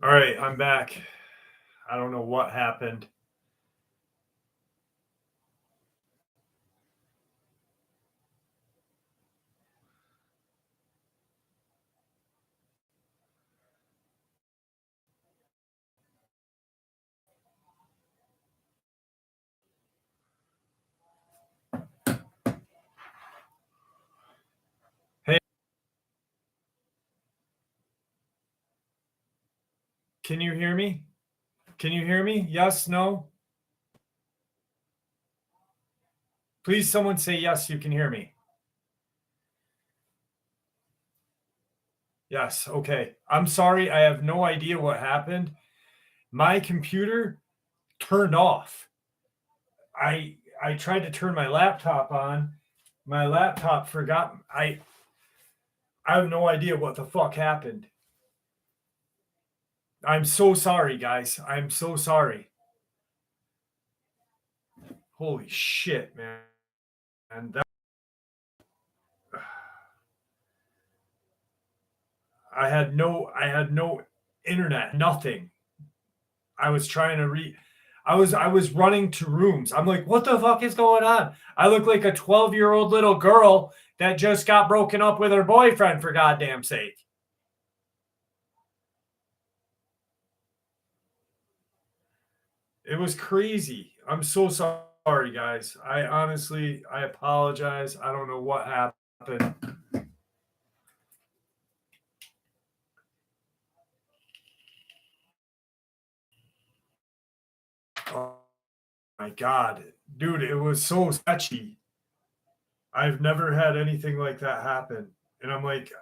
All right, I'm back. I don't know what happened. Hey, can you hear me? Can you hear me? Yes, no? Please, someone say yes, you can hear me. Yes, okay. I'm sorry. I have no idea what happened. My computer turned off. I tried to turn my laptop on. My laptop forgot. I have no idea what the fuck happened. I'm so sorry, guys. I'm so sorry. Holy shit, man. And that I had no internet, nothing. I was trying to I was running to rooms. I'm like, what the fuck is going on? I look like a 12-year-old little girl that just got broken up with her boyfriend, for goddamn sake. It was crazy. I'm so sorry, guys. I apologize. I don't know what happened. Oh my god. Dude, it was so sketchy. I've never had anything like that happen. And I'm like,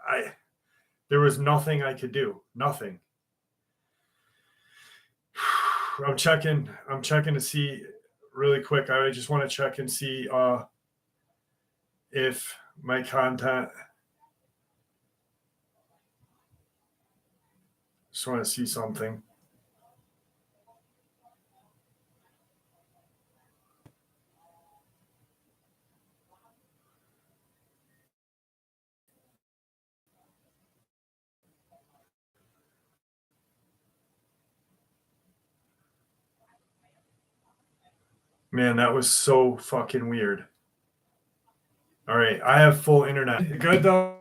there was nothing I could do. Nothing. I'm checking to see really quick. I just want to check and see if my content, just want to see something. Man, that was so fucking weird. All right, I have full internet. Good though.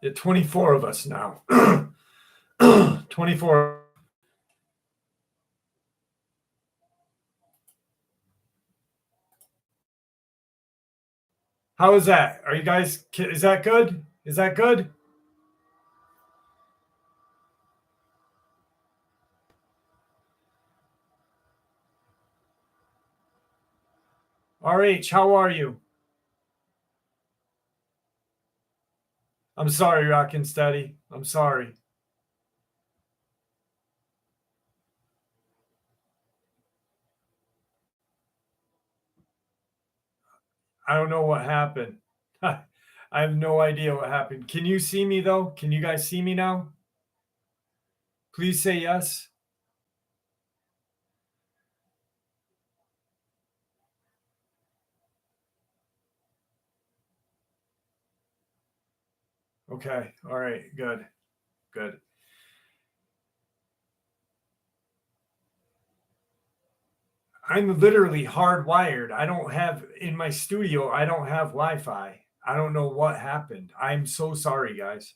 Yeah, 24 of us now. 24. How is that? Are you guys, is that good? Is that good? RH, how are you? I'm sorry, Rockin' Steady. I'm sorry. I don't know what happened. I have no idea what happened. Can you see me though? Can you guys see me now? Please say yes. Okay. All right. Good. Good. I'm literally hardwired. I don't have in my studio, I don't have Wi Fi. I don't know what happened. I'm so sorry, guys.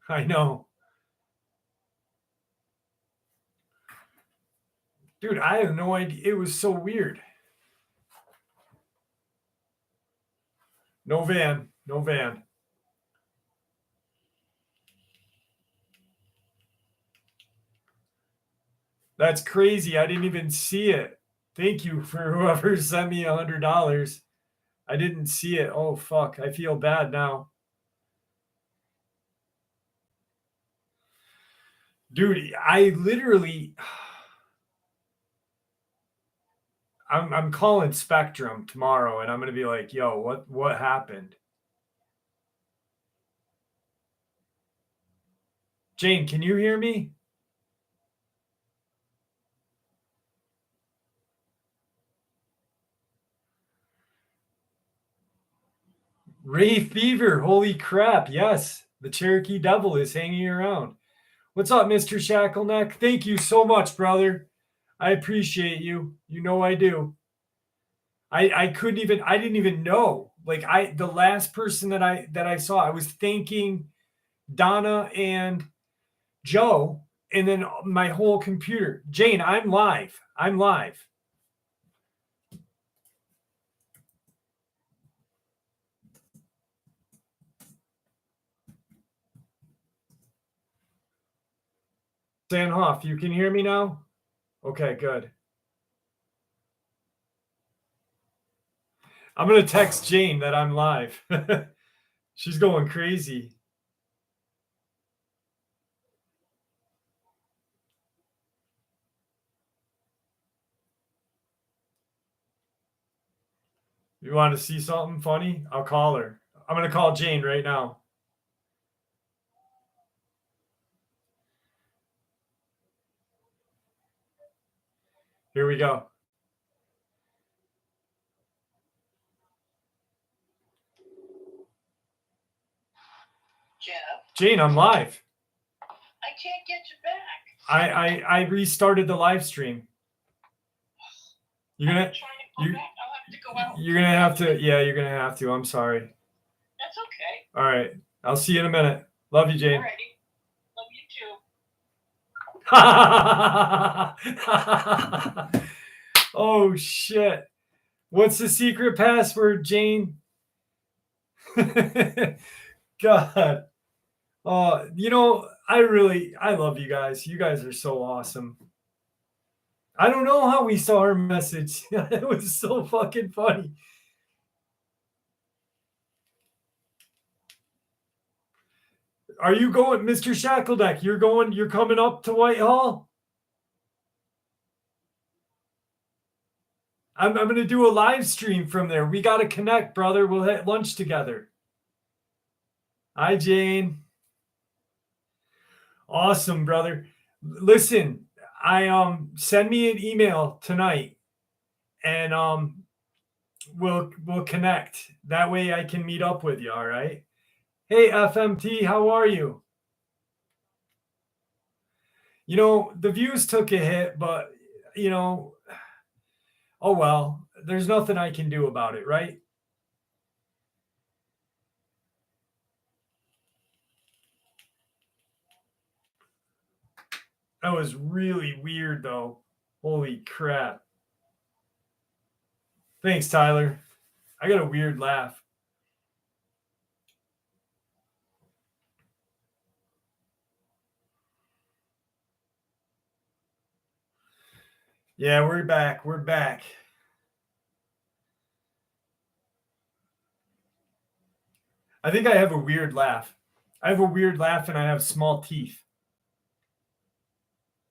I know. Dude, I have no idea. It was so weird. No van. No van. That's crazy. I didn't even see it. Thank you for whoever sent me $100. I didn't see it. Oh fuck. I feel bad now. Dude, I literally I'm calling Spectrum tomorrow and I'm gonna be like, yo, what happened? Jane, can you hear me? Ray Fever, holy crap. Yes, the Cherokee Devil is hanging around. What's up, Mr. Shackleneck? Thank you so much, brother. I appreciate you. You know I do. I couldn't even I didn't even know. Like the last person that I saw, I was thanking Donna and Joe, and then my whole computer. Jane, I'm live. I'm live. Sanhoff, you can hear me now? Okay, good. I'm gonna text Jane that I'm live. She's going crazy. You want to see something funny? I'll call her. I'm gonna call Jane right now. Here we go. Jeff, Jane, I'm live. I can't get you back. I restarted the live stream. You're I'm gonna trying to go you back. I'll have to go out. you're gonna have to, yeah, you're gonna have to. I'm sorry. That's okay. All right. I'll see you in a minute. Love you, Jane. Alrighty. Love you too. Oh shit. What's the secret password, Jane? God. I love you guys. You guys are so awesome. I don't know how we saw her message. It was so fucking funny. Are you going, Mr. Shackledeck? You're coming up to Whitehall? I'm going to do a live stream from there. We got to connect, brother. We'll have lunch together. Hi, Jane. Awesome, brother. Listen, I send me an email tonight, and we'll connect. That way I can meet up with you, all right? Hey, FMT, how are you? The views took a hit, but oh well, there's nothing I can do about it, right? That was really weird, though. Holy crap. Thanks, Tyler. I got a weird laugh. Yeah, we're back. We're back. I think I have a weird laugh. I have a weird laugh and I have small teeth.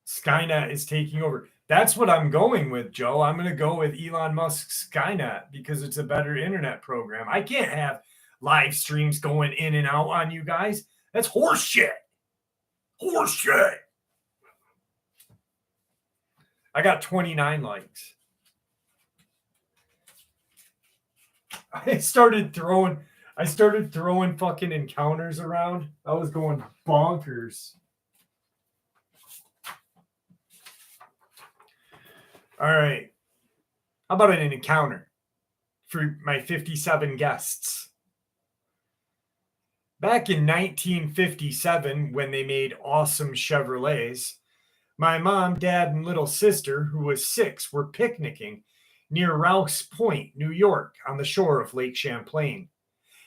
Skynet is taking over. That's what I'm going with, Joe. I'm going to go with Elon Musk's Skynet because it's a better internet program. I can't have live streams going in and out on you guys. That's horse shit. Horse shit. I got 29 likes. I started throwing fucking encounters around. I was going bonkers. All right. How about an encounter for my 57 guests? Back in 1957, when they made awesome Chevrolets, my mom, dad, and little sister, who was 6, were picnicking near Rouse Point, New York, on the shore of Lake Champlain.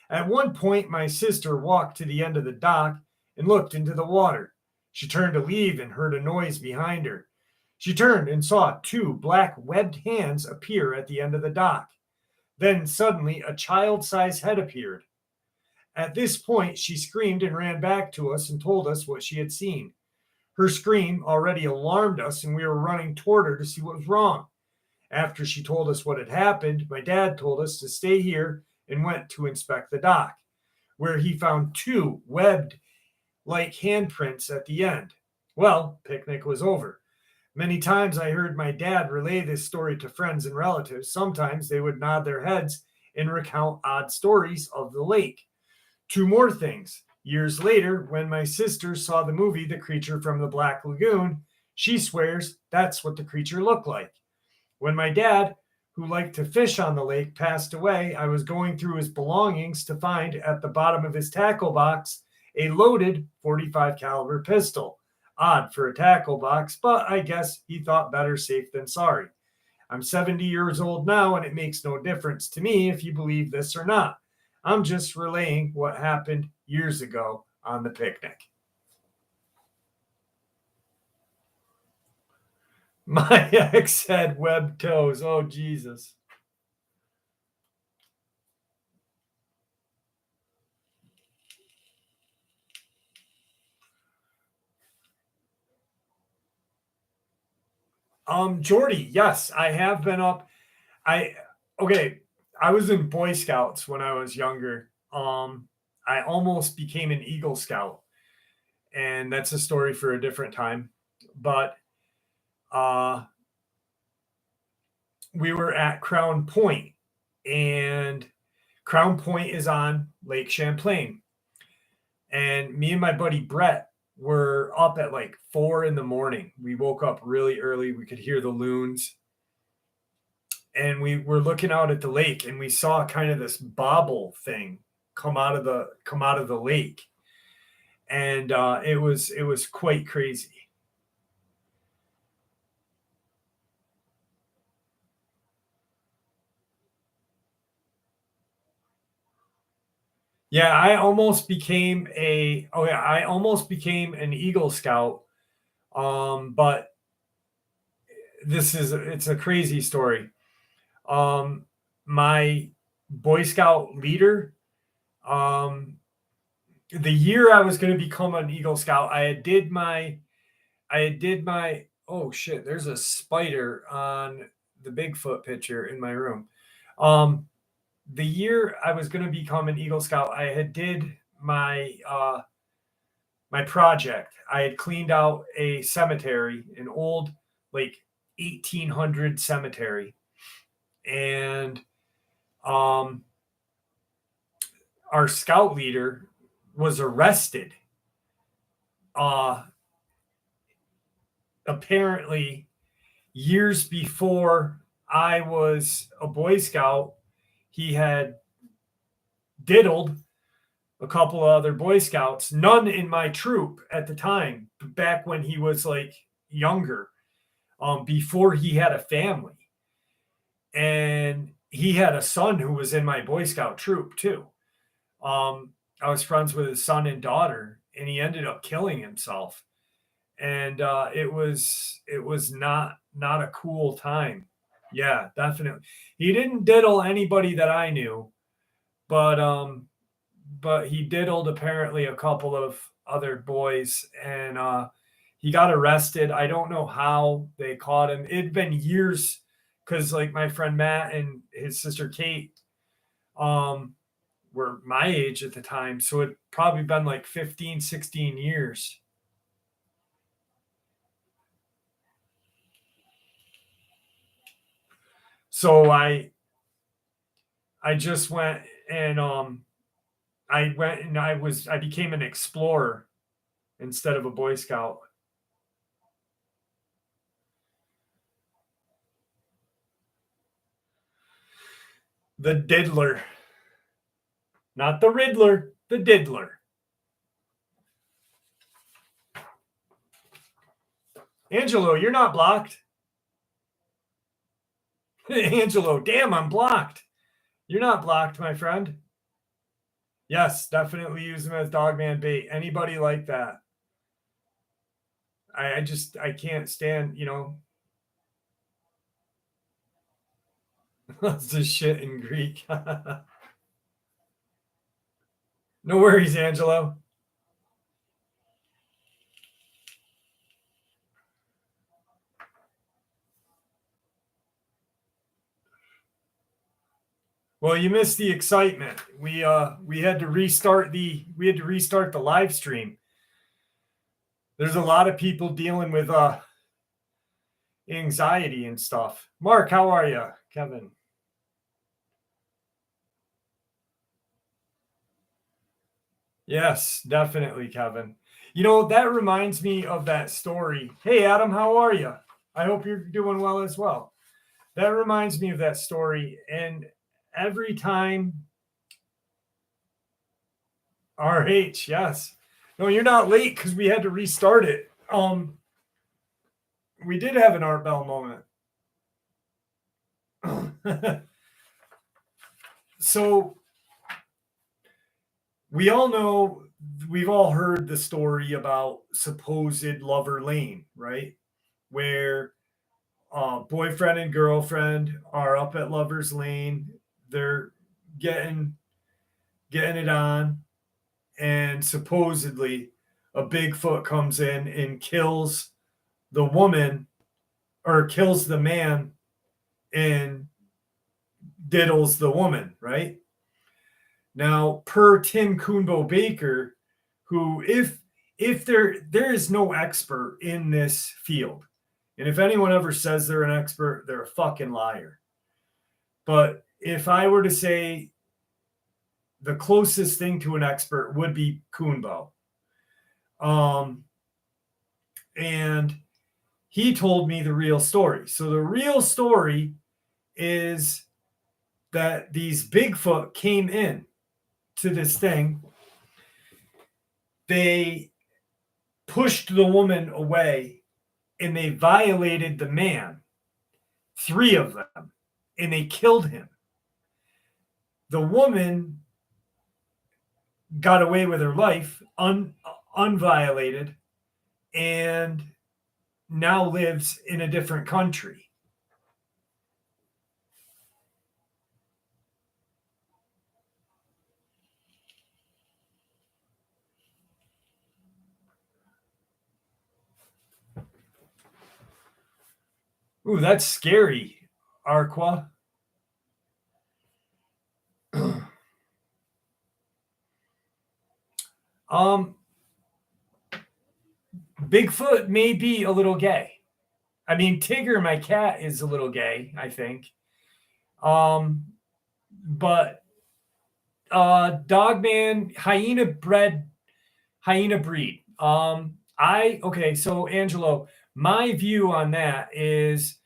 At one point, my sister walked to the end of the dock and looked into the water. She turned to leave and heard a noise behind her. She turned and saw 2 black webbed hands appear at the end of the dock. Then suddenly a child-sized head appeared. At this point, she screamed and ran back to us and told us what she had seen. Her scream already alarmed us, and we were running toward her to see what was wrong. After she told us what had happened, my dad told us to stay here and went to inspect the dock, where he found 2 webbed like handprints at the end. Well, picnic was over. Many times I heard my dad relay this story to friends and relatives. Sometimes they would nod their heads and recount odd stories of the lake. Two more things. Years later, when my sister saw the movie The Creature from the Black Lagoon, she swears that's what the creature looked like. When my dad, who liked to fish on the lake, passed away, I was going through his belongings to find at the bottom of his tackle box a loaded 45 caliber pistol. Odd for a tackle box, but I guess he thought better safe than sorry. I'm 70 years old now, and it makes no difference to me if you believe this or not. I'm just relaying what happened years ago on the picnic. My ex had webbed toes. Oh, Jesus. Jordy, yes, I have been up. Okay, I was in Boy Scouts when I was younger. I almost became an Eagle Scout, and that's a story for a different time. But we were at Crown Point, and Crown Point is on Lake Champlain. And me and my buddy Brett were up at like 4 a.m. We woke up really early. We could hear the loons. And we were looking out at the lake, and we saw kind of this bobble thing come out of the lake. And it was quite crazy. Yeah, I almost became an Eagle Scout. But it's a crazy story. My Boy Scout leader, the year I was going to become an Eagle Scout, I did my oh shit, there's a spider on the Bigfoot picture in my room. The year I was going to become an Eagle Scout, I had did my my project. I had cleaned out a cemetery, an old like 1800 cemetery, and our scout leader was arrested. Apparently, years before I was a Boy Scout, he had diddled a couple of other Boy Scouts, none in my troop at the time, back when he was like younger, before he had a family. And he had a son who was in my Boy Scout troop too. I was friends with his son and daughter, and he ended up killing himself. And it was not a cool time. Yeah, definitely. He didn't diddle anybody that I knew, but he diddled apparently a couple of other boys, and he got arrested. I don't know how they caught him. It'd been years, because like my friend Matt and his sister Kate were my age at the time, so it'd probably been like 15, 16 years. So I just went and I became an explorer instead of a Boy Scout. The diddler. Not the Riddler, the diddler. Angelo, you're not blocked. Angelo, damn, I'm blocked. You're not blocked, my friend. Yes, definitely use them as dogman bait. Anybody like that? I can't stand, That's the shit in Greek. No worries, Angelo. Well, you missed the excitement. We had to restart the live stream. There's a lot of people dealing with anxiety and stuff. Mark, how are you? Kevin. Yes, definitely, Kevin. You know, that reminds me of that story. Hey, Adam, how are you? I hope you're doing well as well. That reminds me of that story. And every time, RH, yes. No, you're not late because we had to restart it. We did have an Art Bell moment. So we all know, we've all heard the story about supposed Lover Lane, right? Where boyfriend and girlfriend are up at Lover's Lane. They're getting it on, and supposedly a Bigfoot comes in and kills the woman, or kills the man and diddles the woman, right? Now, per Tim Coonbo Baker, who, if there is no expert in this field, and if anyone ever says they're an expert, they're a fucking liar. But if I were to say the closest thing to an expert would be Coonbo. And he told me the real story. So the real story is that these Bigfoot came in to this thing. They pushed the woman away and they violated the man, 3 of them, and they killed him. The woman got away with her life unviolated and now lives in a different country. Ooh, that's scary, Arqua. Bigfoot may be a little gay. I mean, Tigger, my cat, is a little gay, I think. But Dogman, hyena breed. Okay, so Angelo, my view on that is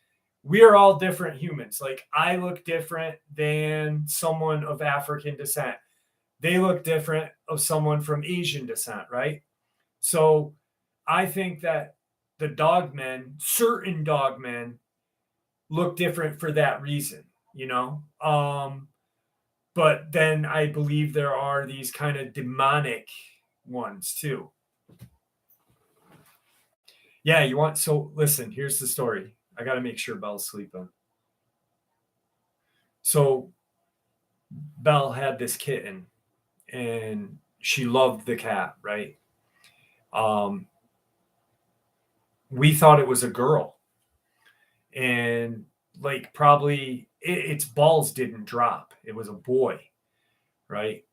we are all different humans. Like, I look different than someone of African descent. They look different of someone from Asian descent, right? So I think that the dogmen, certain dogmen, look different for that reason, you know? But then I believe there are these kind of demonic ones too. Yeah, so listen, here's the story. I got to make sure Belle's sleeping. So Belle had this kitten and she loved the cat, right? We thought it was a girl. And like, probably its balls didn't drop. It was a boy, right?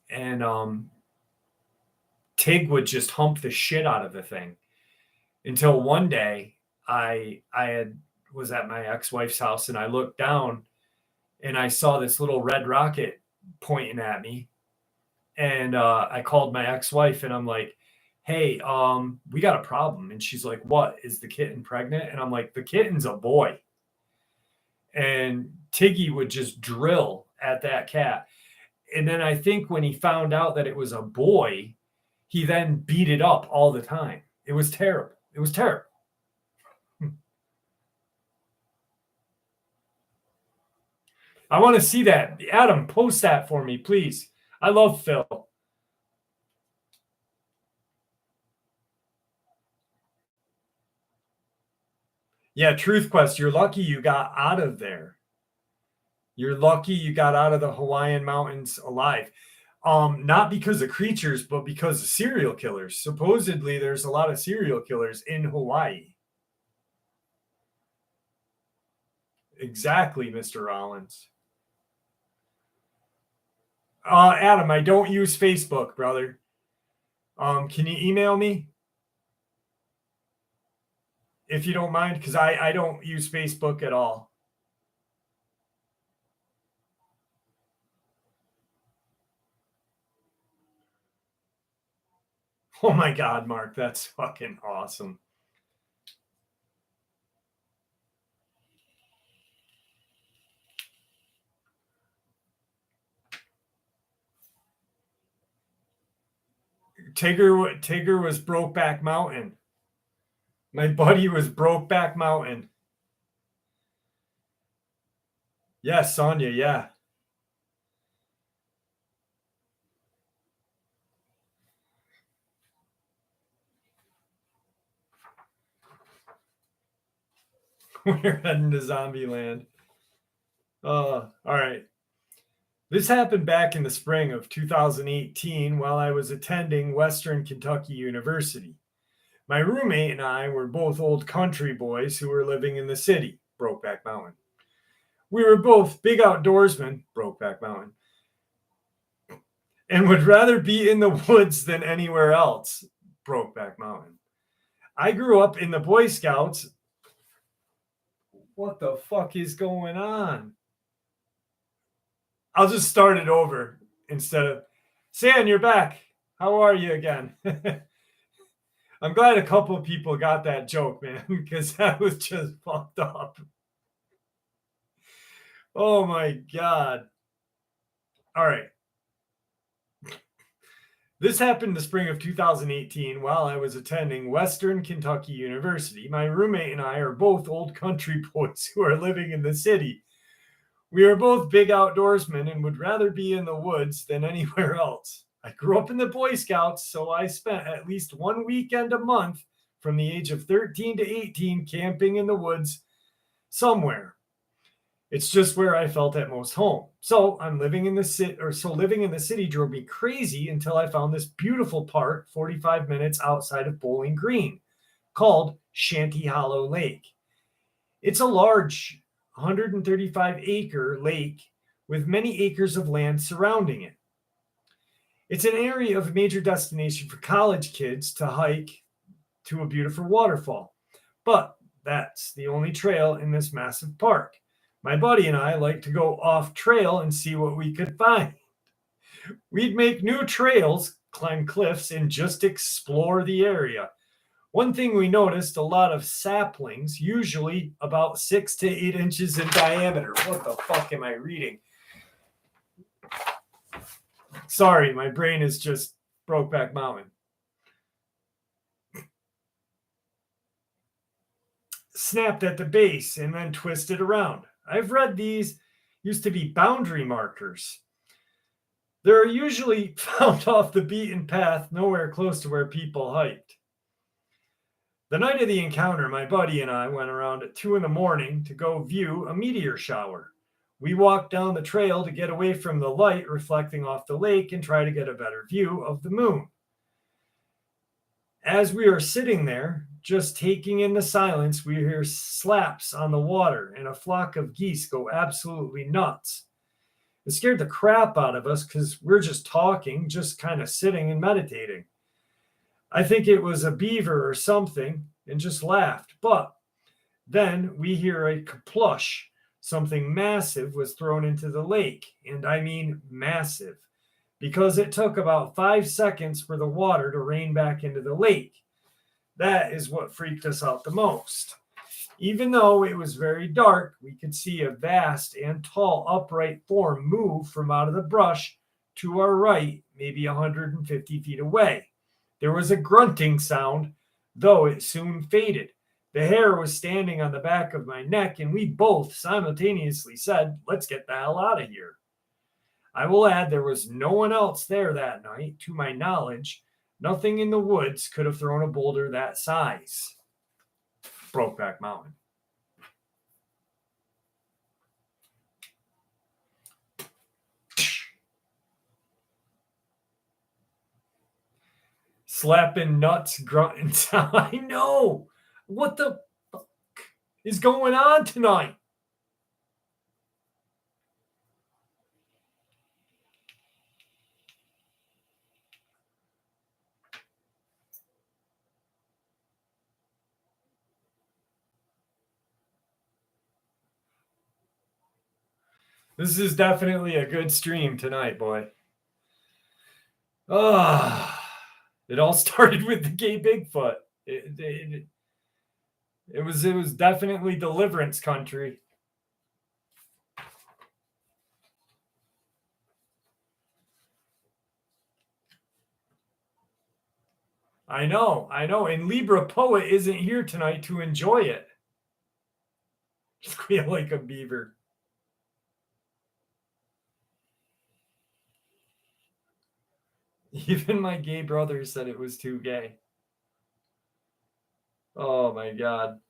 And Tig would just hump the shit out of the thing until one day was at my ex-wife's house and I looked down and I saw this little red rocket pointing at me. And I called my ex-wife and I'm like, hey, we got a problem. And she's like, what? Is the kitten pregnant? And I'm like, the kitten's a boy. And Tiggy would just drill at that cat. And then I think when he found out that it was a boy, he then beat it up all the time. It was terrible. It was terrible. I want to see that. Adam, post that for me, please. I love Phil. Yeah, Truth Quest, you're lucky you got out of there. You're lucky you got out of the Hawaiian mountains alive. Not because of creatures, but because of serial killers. Supposedly, there's a lot of serial killers in Hawaii. Exactly, Mr. Rollins. Adam, I don't use Facebook, brother. Can you email me? if you don't mind, because I don't use Facebook at all. Oh my God, Mark, that's fucking awesome. Tigger was Brokeback Mountain. My buddy was Brokeback Mountain. Yeah, Sonya, yeah. We're heading to Zombieland. All right. This happened back in the spring of 2018 while I was attending Western Kentucky University. My roommate and I were both old country boys who were living in the city, Brokeback Mountain. We were both big outdoorsmen, Brokeback Mountain, and would rather be in the woods than anywhere else, Brokeback Mountain. I grew up in the Boy Scouts. What the fuck is going on? I'll just start it over instead of San, you're back. How are you again? I'm glad a couple of people got that joke, man, because that was just fucked up. Oh my God. All right. This happened in the spring of 2018 while I was attending Western Kentucky University. My roommate and I are both old country boys who are living in the city. We are both big outdoorsmen and would rather be in the woods than anywhere else. I grew up in the Boy Scouts, so I spent at least one weekend a month from the age of 13 to 18 camping in the woods somewhere. It's just where I felt at most home. So living in the city drove me crazy until I found this beautiful park 45 minutes outside of Bowling Green called Shanty Hollow Lake. It's a large 135-acre lake with many acres of land surrounding it. It's an area of major destination for college kids to hike to a beautiful waterfall. But that's the only trail in this massive park. My buddy and I like to go off trail and see what we could find. We'd make new trails, climb cliffs, and just explore the area. One thing we noticed, a lot of saplings, usually about 6 to 8 inches in diameter. What the fuck am I reading? Sorry, my brain is just Brokeback Mountain. Snapped at the base and then twisted around. I've read these used to be boundary markers. They're usually found off the beaten path, nowhere close to where people hiked. The night of the encounter, my buddy and I went around at 2 a.m. to go view a meteor shower. We walked down the trail to get away from the light reflecting off the lake and try to get a better view of the moon. As we are sitting there, just taking in the silence, we hear slaps on the water and a flock of geese go absolutely nuts. It scared the crap out of us because we're just talking, just kind of sitting and meditating. I think it was a beaver or something and just laughed. But then we hear a kaplush. Something massive was thrown into the lake. And I mean massive. Because it took about 5 seconds for the water to rain back into the lake. That is what freaked us out the most. Even though it was very dark, we could see a vast and tall upright form move from out of the brush to our right, maybe 150 feet away. There was a grunting sound, though it soon faded. The hair was standing on the back of my neck, and we both simultaneously said, "Let's get the hell out of here." I will add there was no one else there that night, to my knowledge. Nothing in the woods could have thrown a boulder that size. Brokeback Mountain. Slapping nuts, grunting sound. I know. What the fuck is going on tonight? This is definitely a good stream tonight, boy. Oh, it all started with the gay Bigfoot. It was definitely deliverance country. I know. And Libra Poet isn't here tonight to enjoy it. Squeal like a beaver. Even my gay brother said it was too gay. Oh my god.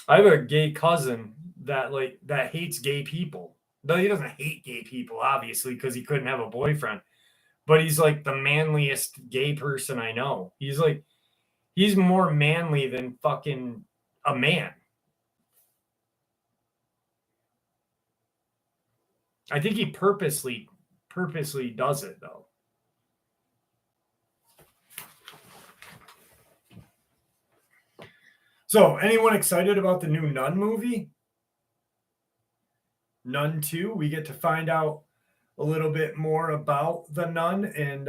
I have a gay cousin that hates gay people. No, he doesn't hate gay people, obviously, because he couldn't have a boyfriend. But he's like the manliest gay person I know. He's more manly than fucking a man. I think he purposely does it though. So, anyone excited about the new Nun movie? Nun 2. We get to find out a little bit more about the nun and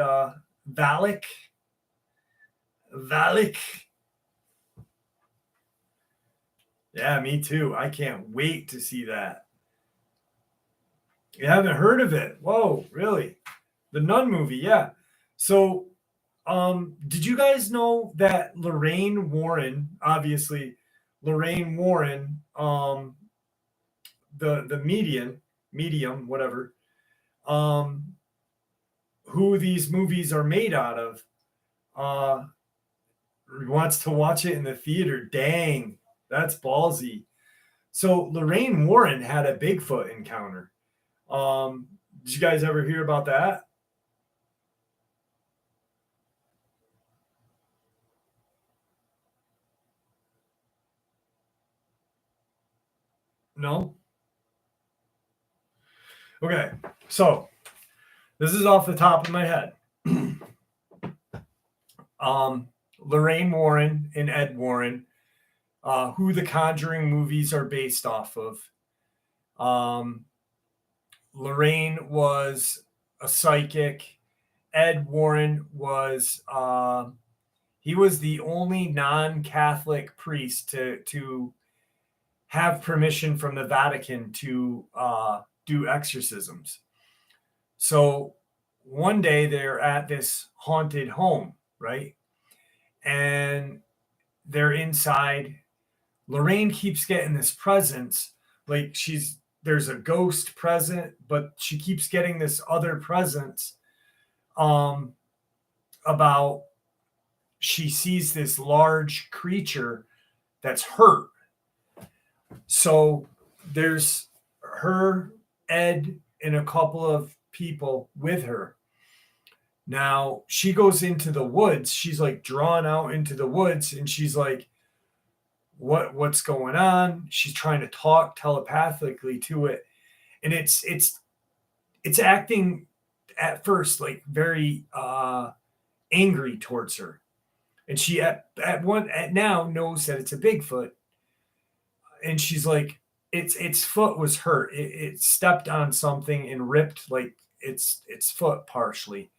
Valak. Yeah, me too. I can't wait to see that. You haven't heard of it? Whoa, really? The Nun movie, yeah. So, did you guys know that Lorraine Warren, obviously, Lorraine Warren, the medium, whatever, who these movies are made out of, wants to watch it in the theater. Dang, that's ballsy. So Lorraine Warren had a Bigfoot encounter. Did you guys ever hear about that? No? Okay, so this is off the top of my head. Lorraine Warren and Ed Warren, who the Conjuring movies are based off of. Lorraine was a psychic. Ed Warren was he was the only non-Catholic priest to have permission from the Vatican to do exorcisms. So one day they're at this haunted home, right? And they're inside. Lorraine keeps getting this presence, like there's a ghost present, but she keeps getting this other presence about she sees this large creature that's hurt. So there's her, Ed, and a couple of people with her. Now she goes into the woods. She's like drawn out into the woods, and she's like, what's going on? She's trying to talk telepathically to it. And it's acting at first like very angry towards her. And she at now knows that it's a Bigfoot. And she's like, its foot was hurt. It stepped on something and ripped like its foot partially.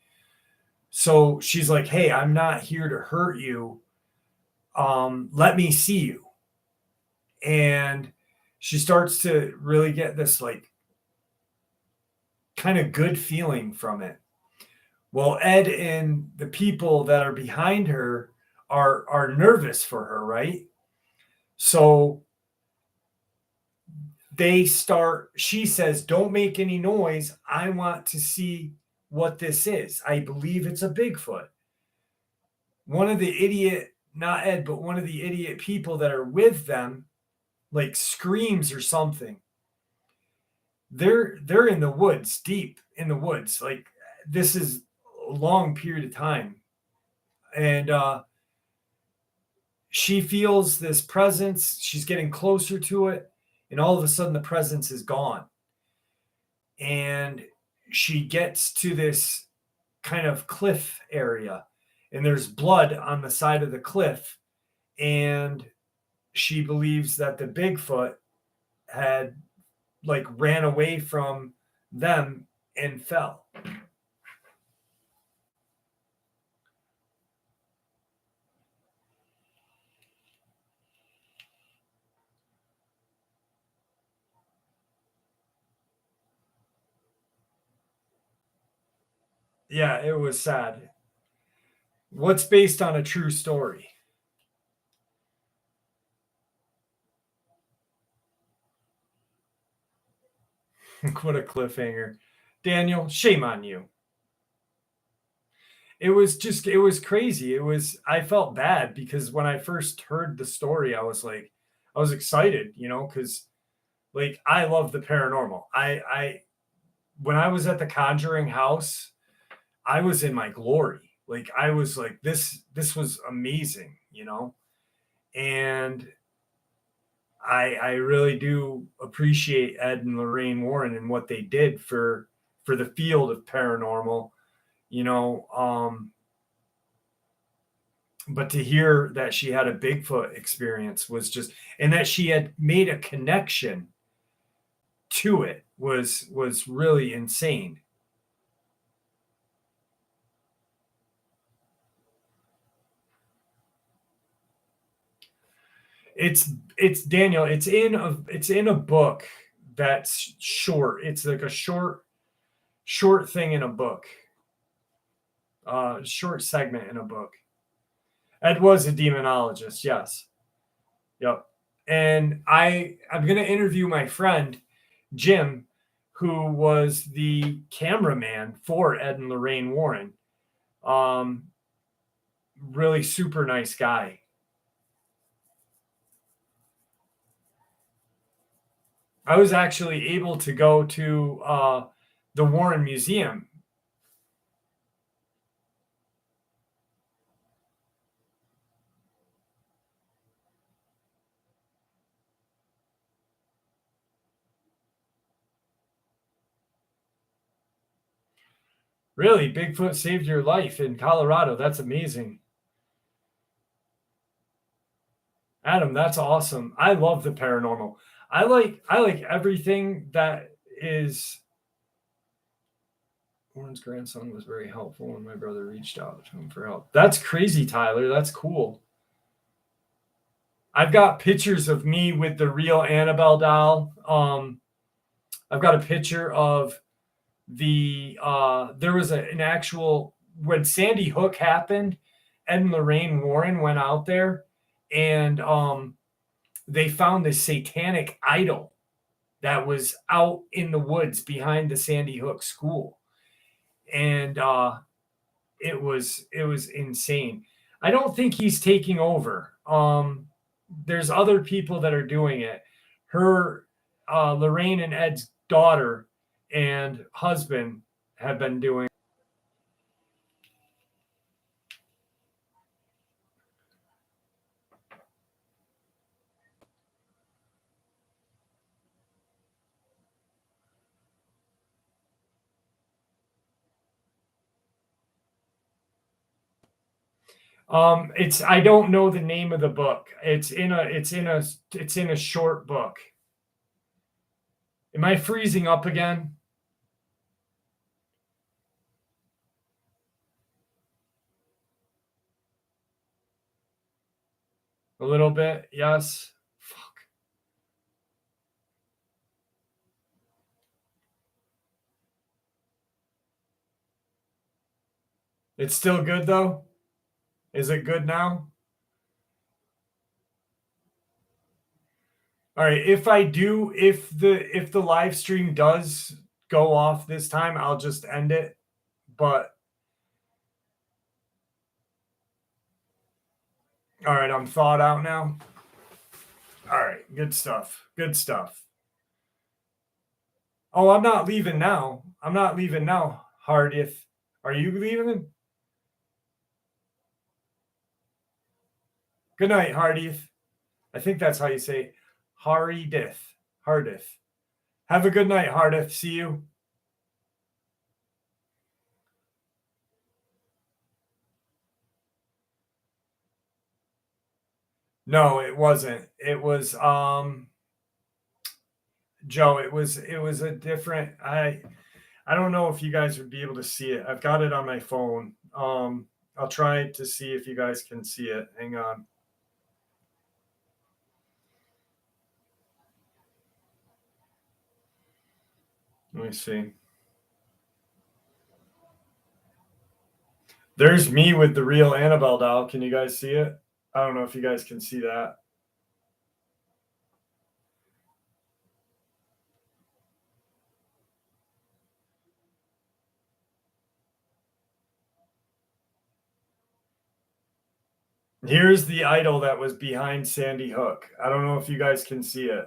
So she's like, hey, I'm not here to hurt you. Let me see you. And she starts to really get this like kind of good feeling from it. Well, Ed and the people that are behind her are nervous for her, right? So she says, don't make any noise. I want to see what this is. I believe it's a Bigfoot. One of the idiot, not Ed, but one of the idiot people that are with them, like screams or something. They're in the woods, deep in the woods. Like this is a long period of time. And she feels this presence. She's getting closer to it. And all of a sudden the presence is gone. And she gets to this kind of cliff area. And there's blood on the side of the cliff. And she believes that the Bigfoot had like ran away from them and fell. Yeah, it was sad. What's based on a true story? What a cliffhanger. Daniel, shame on you. It was crazy. I felt bad because when I first heard the story, I was excited, because like I love the paranormal. I when I was at the Conjuring house, I was in my glory. Like I was like this was amazing, And I really do appreciate Ed and Lorraine Warren and what they did for the field of paranormal, you know. But to hear that she had a Bigfoot experience was just, and that she had made a connection to it was really insane. It's Daniel. It's in a book that's short. It's like a short thing in a book. Short segment in a book. Ed was a demonologist. Yes. Yep. And I'm gonna interview my friend Jim, who was the cameraman for Ed and Lorraine Warren. Um, Really super nice guy. I was actually able to go to the Warren Museum. Really, Bigfoot saved your life in Colorado. That's amazing. Adam, that's awesome. I love the paranormal. I like everything that is. Warren's grandson was very helpful when my brother reached out to him for help. That's crazy, Tyler. That's cool. I've got pictures of me with the real Annabelle doll. I've got a picture of there was an actual, when Sandy Hook happened, Ed and Lorraine Warren went out there and they found this satanic idol that was out in the woods behind the Sandy Hook school. And it was insane. I don't think he's taking over. There's other people that are doing it. Her, Lorraine and Ed's daughter and husband have been doing. It's I don't know the name of the book. It's in a short book. Am I freezing up again? A little bit, yes. Fuck. It's still good though? Is it good now? All right. If the live stream does go off this time, I'll just end it. But all right, I'm thawed out now. All right, good stuff. Good stuff. Oh, I'm not leaving now. I'm not leaving now, Hardith. Are you leaving? Good night, Hardith. I think that's how you say it. Haridith. Hardith. Have a good night, Hardith. See you. No, it wasn't. It was Joe, it was a different. I don't know if you guys would be able to see it. I've got it on my phone. I'll try to see if you guys can see it. Hang on. Let me see. There's me with the real Annabelle doll. Can you guys see it? I don't know if you guys can see that. Here's the idol that was behind Sandy Hook. I don't know if you guys can see it.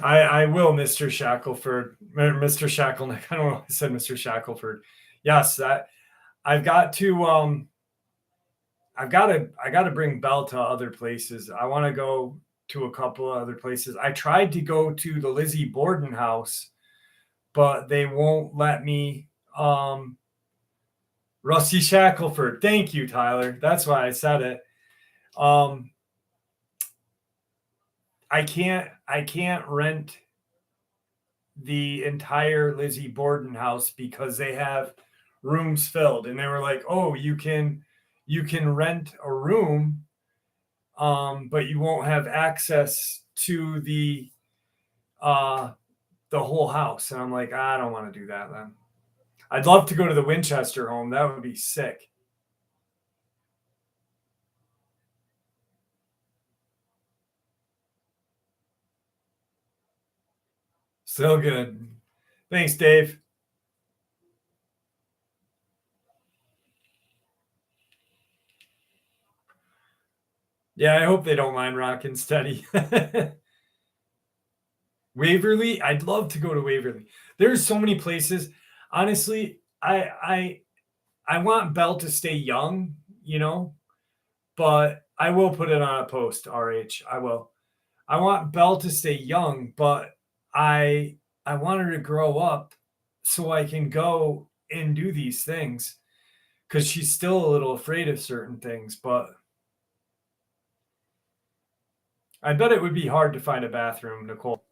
I will, Mr. Shackelford, Mr. Shackleneck. I don't know if I said Mr. Shackelford. Yes, that I've got to I gotta bring Belle to other places. I want to go to a couple of other places. I tried to go to the Lizzie Borden house, but they won't let me. Rusty Shackelford. Thank you, Tyler. That's why I said it. I can't rent the entire Lizzie Borden house because they have rooms filled, and they were like, "Oh, you can rent a room, but you won't have access to the whole house." And I'm like, I don't want to do that then. I'd love to go to the Winchester home. That would be sick. Still good. Thanks, Dave. Yeah, I hope they don't mind rocking steady. Waverly, I'd love to go to Waverly. There's so many places. Honestly, I want Belle to stay young, but I will put it on a post, RH. I will. I want Belle to stay young, but I want her to grow up so I can go and do these things because she's still a little afraid of certain things, but I bet it would be hard to find a bathroom, Nicole.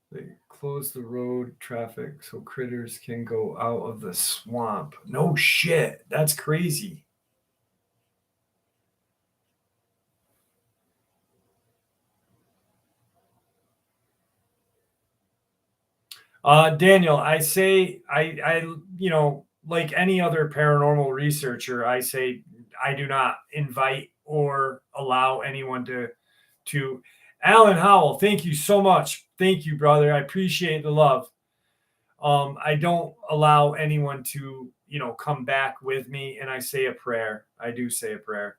They close the road traffic so critters can go out of the swamp. No shit. That's crazy. Daniel, I say I like any other paranormal researcher, I say I do not invite or allow anyone to Alan Howell, thank you so much. Thank you, brother. I appreciate the love. I don't allow anyone to, come back with me, and I say a prayer. I do say a prayer.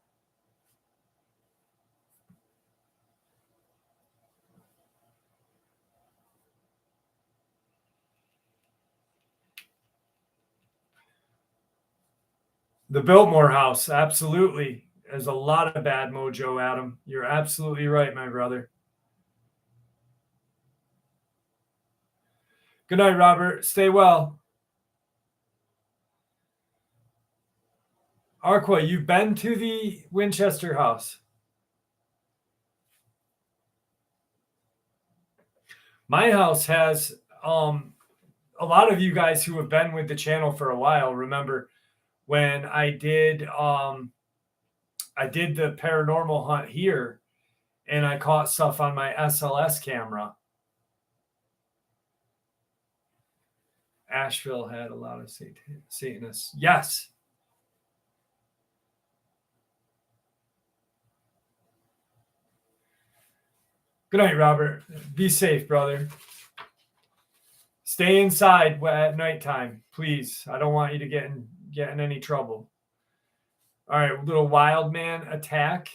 The Biltmore House, absolutely. There's a lot of bad mojo, Adam. You're absolutely right, my brother. Good night, Robert. Stay well. Arqua, you've been to the Winchester House. My house has a lot of you guys who have been with the channel for a while remember when I did the paranormal hunt here and I caught stuff on my SLS camera. Asheville had a lot of Satanists. Yes. Good night, Robert. Be safe, brother. Stay inside at nighttime, please. I don't want you to get in any trouble. All right, little wild man attack.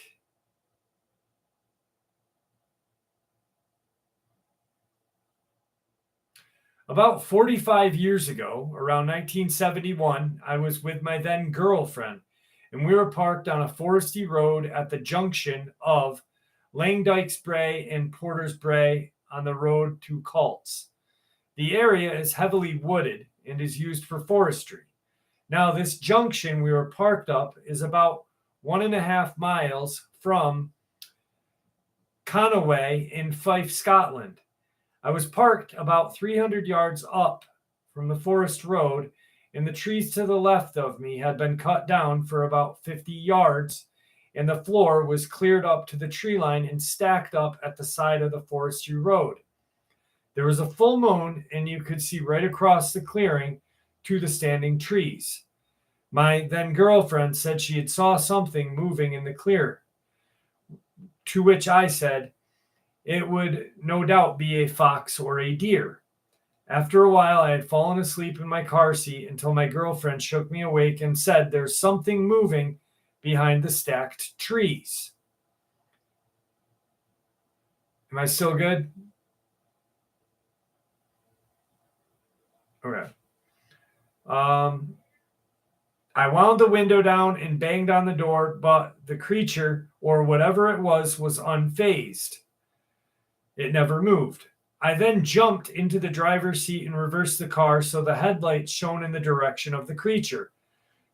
About 45 years ago, around 1971, I was with my then girlfriend, and we were parked on a foresty road at the junction of Langdykes Brae and Porters Brae on the road to Cults. The area is heavily wooded and is used for forestry. Now, this junction we were parked up is about 1.5 miles from Conaway in Fife, Scotland. I was parked about 300 yards up from the forest road, and the trees to the left of me had been cut down for about 50 yards, and the floor was cleared up to the tree line and stacked up at the side of the forestry road. There was a full moon, and you could see right across the clearing to the standing trees. My then girlfriend said she had saw something moving in the clear, to which I said it would no doubt be a fox or a deer. After a while, I had fallen asleep in my car seat until my girlfriend shook me awake and said, "There's something moving behind the stacked trees." Am I still good? Okay. I wound the window down and banged on the door, but the creature, or whatever it was unfazed. It never moved. I then jumped into the driver's seat and reversed the car so the headlights shone in the direction of the creature.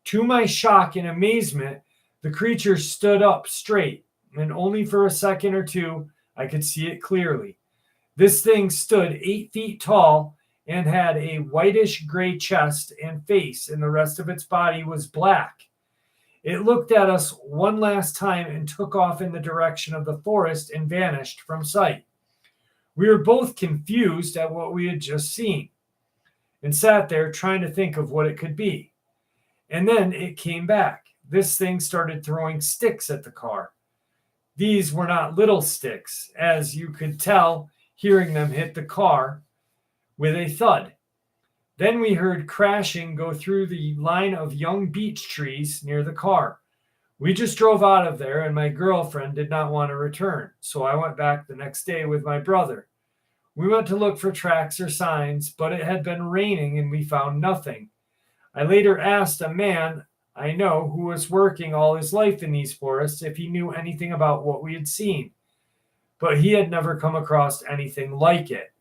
To my shock and amazement, the creature stood up straight, and only for a second or two I could see it clearly. This thing stood 8 feet tall and had a whitish gray chest and face, and the rest of its body was black. It looked at us one last time and took off in the direction of the forest and vanished from sight. We were both confused at what we had just seen and sat there trying to think of what it could be. And then it came back. This thing started throwing sticks at the car. These were not little sticks, as you could tell hearing them hit the car with a thud. Then we heard crashing go through the line of young beech trees near the car. We just drove out of there, and my girlfriend did not want to return, so I went back the next day with my brother. We went to look for tracks or signs, but it had been raining and we found nothing. I later asked a man I know who was working all his life in these forests if he knew anything about what we had seen, but he had never come across anything like it.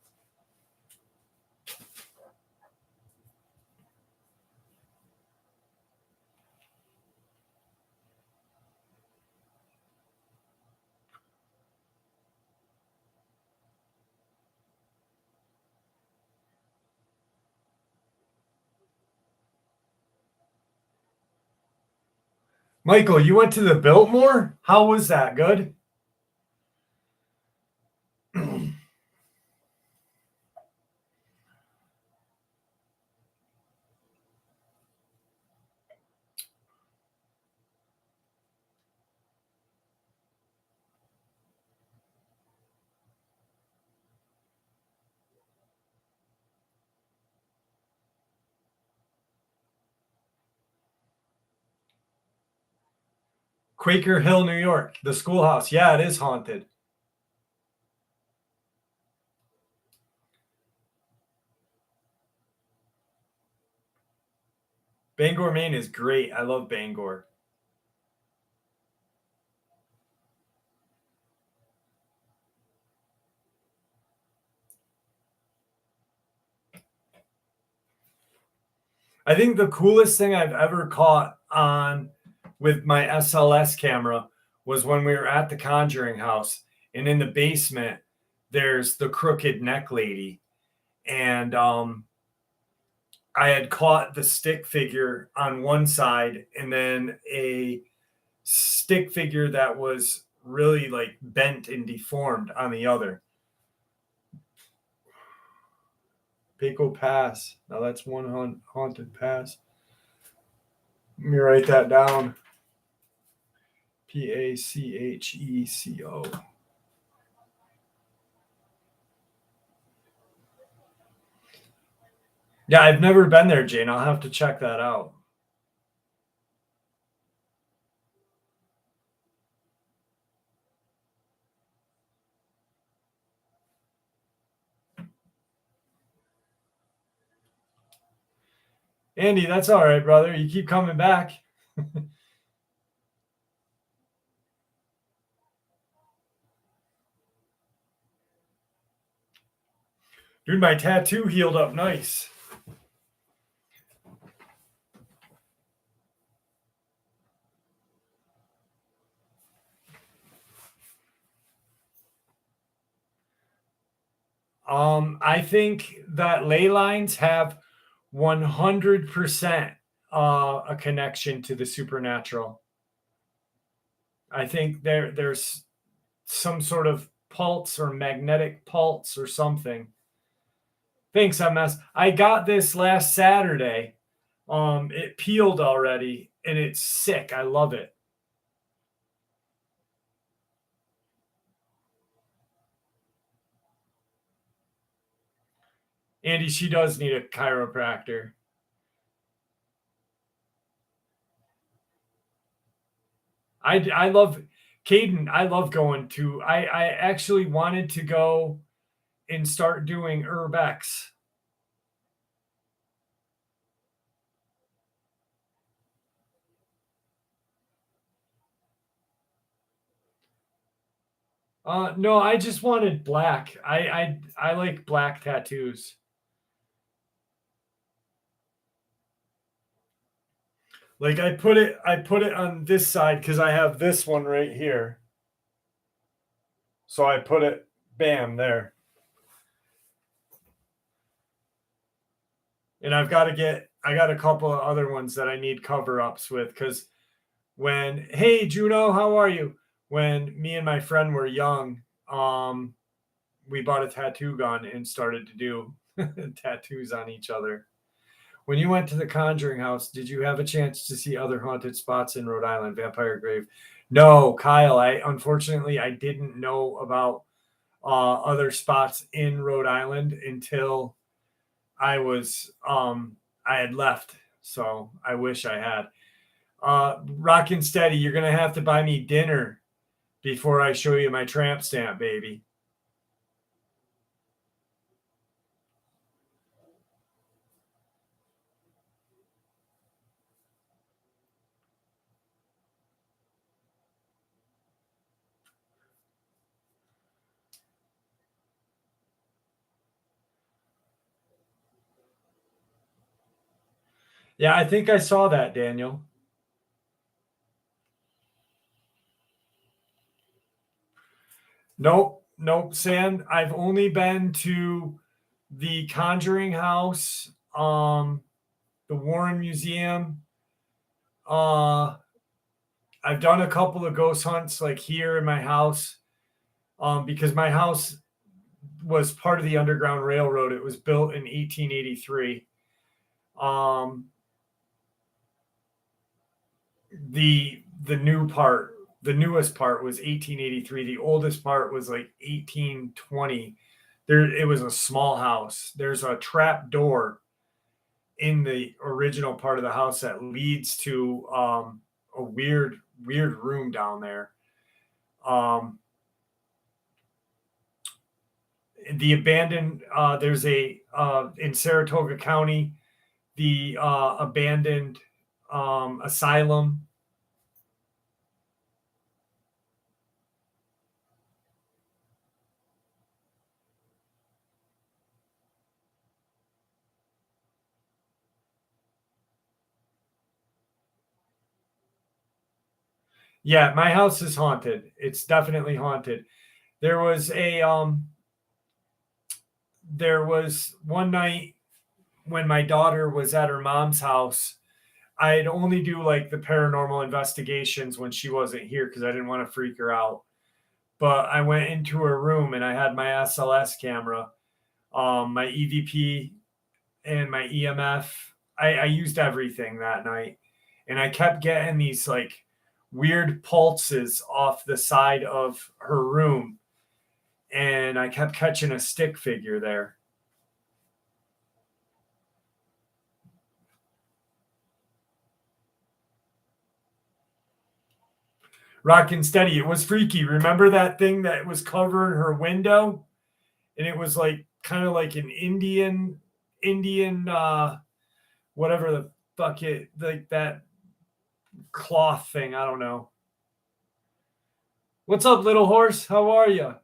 Michael, you went to the Biltmore? How was that? Good? Quaker Hill, New York, the schoolhouse. Yeah, it is haunted. Bangor, Maine is great. I love Bangor. I think the coolest thing I've ever caught on with my SLS camera was when we were at the Conjuring House, and in the basement there's the crooked neck lady, and I had caught the stick figure on one side and then a stick figure that was really like bent and deformed on the other. Paco Pass. Now that's one haunted pass. Let me write that down. Pacheco. Yeah, I've never been there, Jane. I'll have to check that out. Andy, that's all right, brother. You keep coming back. Dude, my tattoo healed up nice. I think that ley lines have 100% a connection to the supernatural. I think there's some sort of pulse or magnetic pulse or something. Thanks, MS. I got this last Saturday. It peeled already and it's sick. I love it. Andy, she does need a chiropractor. I love Caden. I love going to. I actually wanted to go and start doing Urbex. No, I just wanted black. I like black tattoos. Like I put it on this side because I have this one right here. So I put it, bam, there. And I got a couple of other ones that I need cover ups with because when, hey Juno, how are you? When me and my friend were young, we bought a tattoo gun and started to do tattoos on each other. When you went to the Conjuring House, did you have a chance to see other haunted spots in Rhode Island, Vampire Grave? No, Kyle. Unfortunately I didn't know about other spots in Rhode Island until I had left. So I wish I had. Rockin' Steady, you're gonna have to buy me dinner before I show you my tramp stamp, baby. Yeah, I think I saw that, Daniel. Nope, Sam. I've only been to the Conjuring House, the Warren Museum. I've done a couple of ghost hunts like here in my house, because my house was part of the Underground Railroad. It was built in 1883. Um, the newest part was 1883. The oldest part was like 1820. It was a small house. There's a trap door in the original part of the house that leads to a weird room down there. The abandoned there's a in Saratoga County, the abandoned asylum. Yeah, my house is haunted. It's definitely haunted. There was one night when my daughter was at her mom's house. I'd only do like the paranormal investigations when she wasn't here because I didn't want to freak her out. But I went into her room and I had my SLS camera, my EVP, and my EMF. I used everything that night, and I kept getting these like weird pulses off the side of her room, and I kept catching a stick figure there. Rockin' Steady, it was freaky. Remember that thing that was covering her window? And it was like kind of like an Indian whatever the fuck it, like that cloth thing. I don't know. What's up, little horse? How are you?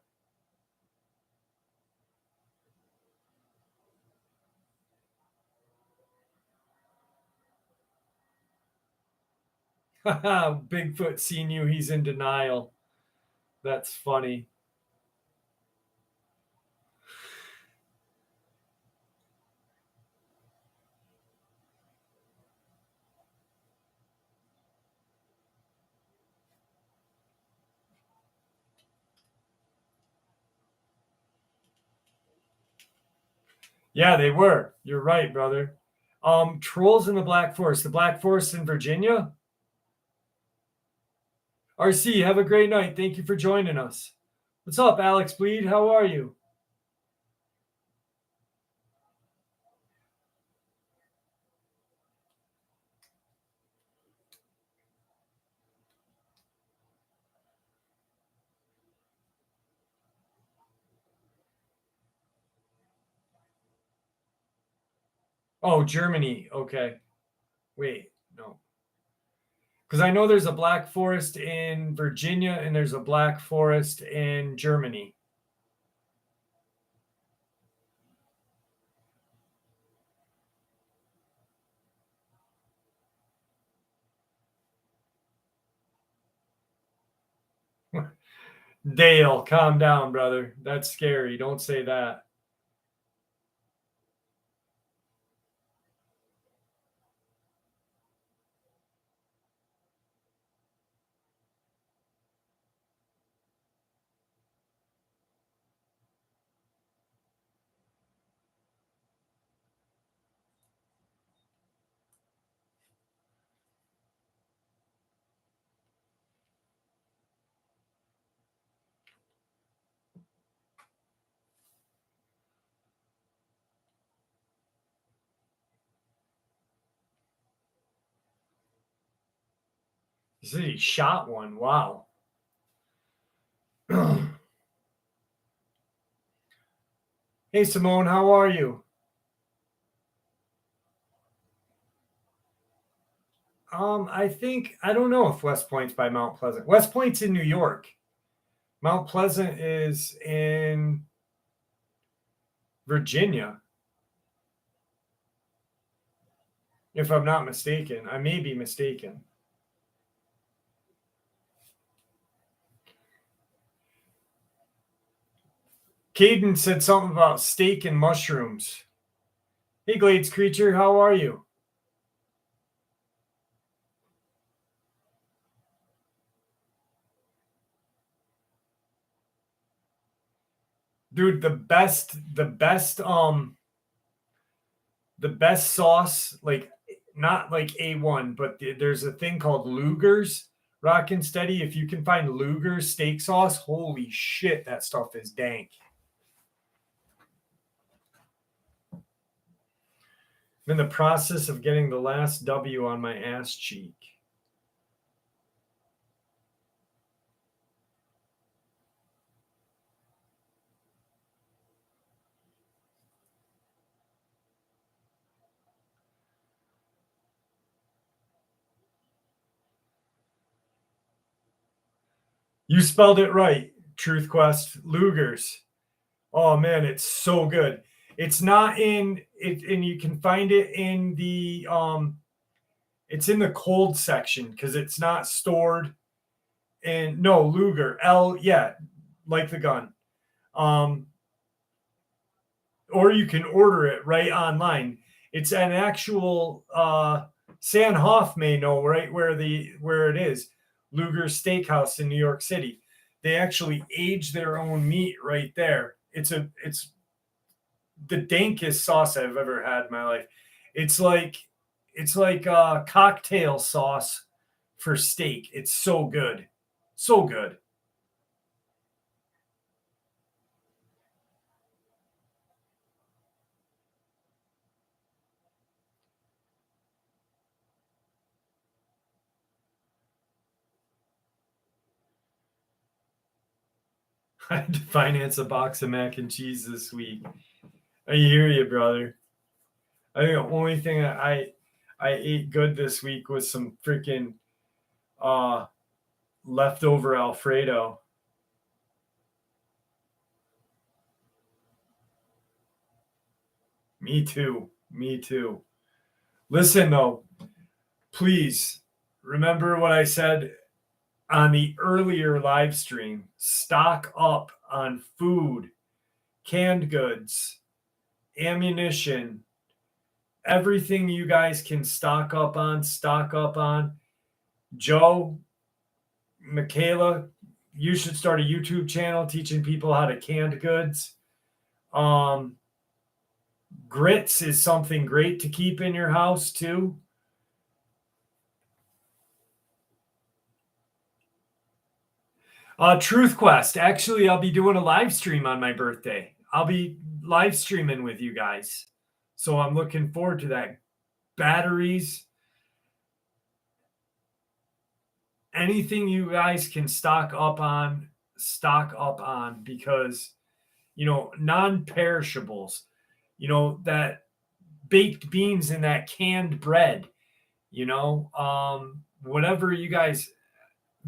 Bigfoot seen you. He's in denial. That's funny. Yeah, they were. You're right, brother. Trolls in the Black Forest. The Black Forest in Virginia? RC, have a great night. Thank you for joining us. What's up, Alex Bleed? How are you? Oh, Germany. Okay. Wait, no. Because I know there's a Black Forest in Virginia and there's a Black Forest in Germany. Dale, calm down, brother. That's scary. Don't say that. He said he shot one. Wow. Hey, Simone, how are you? I don't know if West Point's by Mount Pleasant. West Point's in New York. Mount Pleasant is in Virginia, if I'm not mistaken. I may be mistaken. Caden said something about steak and mushrooms. Hey, Glades Creature, how are you? Dude, the best sauce, like not like A1, but there's a thing called Luger's Rockin' Steady. If you can find Luger's steak sauce, holy shit, that stuff is dank. I'm in the process of getting the last W on my ass cheek. You spelled it right, Truth Quest. Luger's. Oh man, it's so good. It's not in it, and you can find it in the it's in the cold section because it's not stored. And no, Luger, L, yeah, like the gun. Um, or you can order it right online. It's an actual San Hoff may know right where it is. Luger's Steakhouse in New York City. They actually age their own meat right there. It's the dankest sauce I've ever had in my life. It's like cocktail sauce for steak. It's so good. So good. I had to finance a box of mac and cheese this week. I hear you, brother. I think the only thing I ate good this week was some freaking leftover Alfredo. Me too. Me too. Listen though, please remember what I said on the earlier live stream. Stock up on food, canned goods, ammunition, everything you guys can stock up on, Joe, Michaela, you should start a YouTube channel teaching people how to canned goods. Grits is something great to keep in your house too. Truth Quest. Actually, I'll be doing a live stream on my birthday. I'll be live streaming with you guys. So I'm looking forward to that. Batteries. Anything you guys can stock up on because, non-perishables, that baked beans and that canned bread, whatever you guys,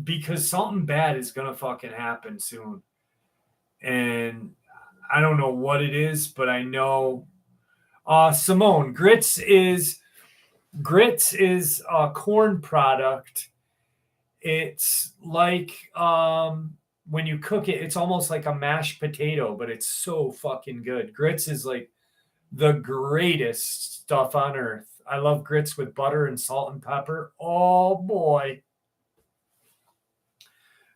because something bad is going to fucking happen soon. And I don't know what it is, but I know, Simone, grits is a corn product. It's like, when you cook it, it's almost like a mashed potato, but it's so fucking good. Grits is like the greatest stuff on earth. I love grits with butter and salt and pepper. Oh boy.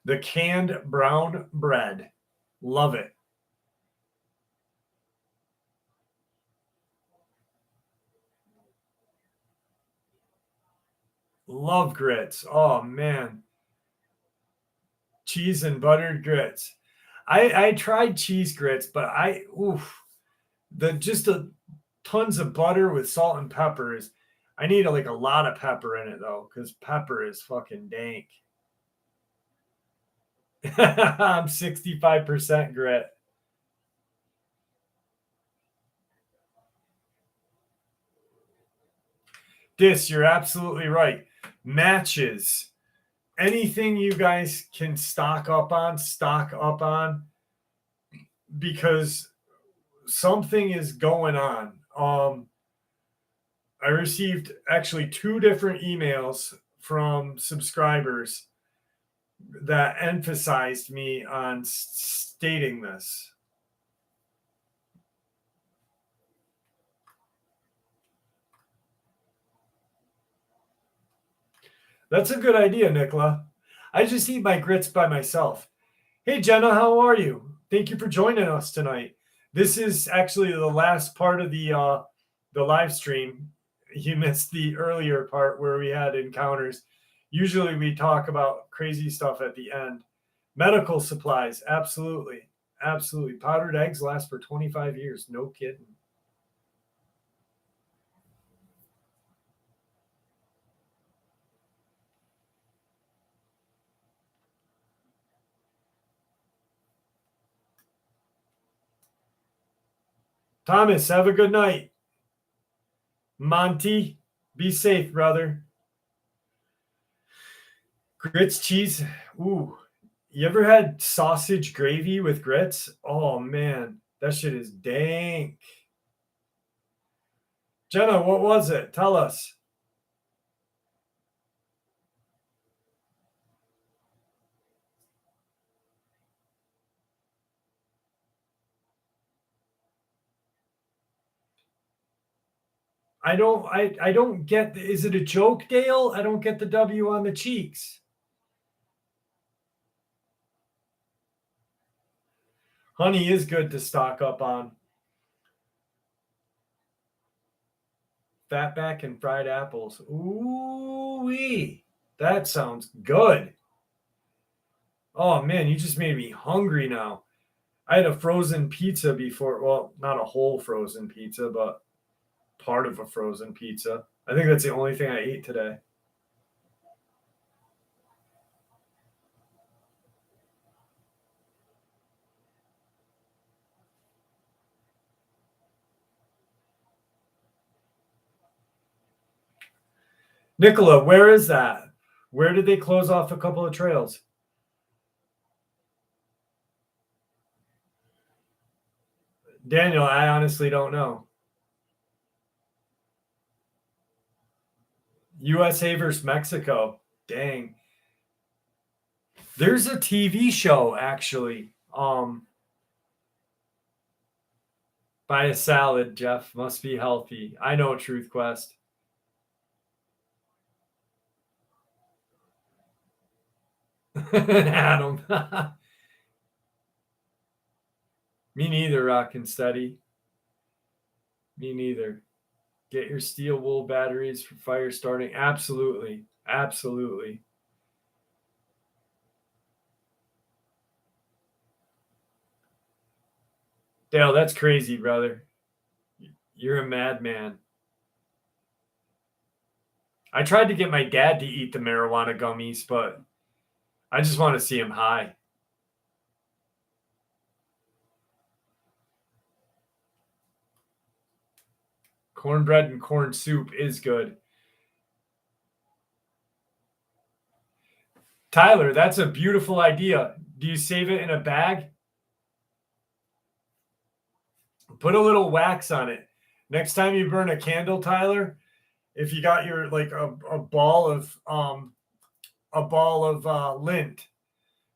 The canned brown bread. Love it. Love grits. Oh man. Cheese and buttered grits. I tried cheese grits, but the tons of butter with salt and peppers. I need a lot of pepper in it though, because pepper is fucking dank. I'm 65% grit. You're absolutely right. Matches. Anything you guys can stock up on, because something is going on. I received actually 2 different emails from subscribers that emphasized me on stating this. That's a good idea, Nicola. I just eat my grits by myself. Hey, Jenna, how are you? Thank you for joining us tonight. This is actually the last part of the live stream. You missed the earlier part where we had encounters. Usually we talk about crazy stuff at the end. Medical supplies, absolutely. Absolutely. Powdered eggs last for 25 years. No kidding. Thomas, have a good night. Monty, be safe, brother. Grits, cheese. Ooh. You ever had sausage gravy with grits? Oh, man. That shit is dank. Jenna, what was it? Tell us. I don't get, is it a joke, Dale? I don't get the W on the cheeks. Honey is good to stock up on. Fatback and fried apples. Ooh-wee. That sounds good. Oh man, you just made me hungry now. I had a frozen pizza before. Well, not a whole frozen pizza, but part of a frozen pizza. I think that's the only thing I ate today. Nicola, where is that? Where did they close off a couple of trails? Daniel, I honestly don't know. USA versus Mexico. Dang. There's a TV show actually. Buy a salad, Jeff. Must be healthy. I know, Truth Quest. Adam. Me neither, Rock and Steady. Me neither. Get your steel wool batteries for fire starting. Absolutely. Absolutely. Dale, that's crazy, brother. You're a madman. I tried to get my dad to eat the marijuana gummies, but I just want to see him high. Cornbread and corn soup is good. Tyler, that's a beautiful idea. Do you save it in a bag? Put a little wax on it. Next time you burn a candle, Tyler, if you got your like a ball of lint,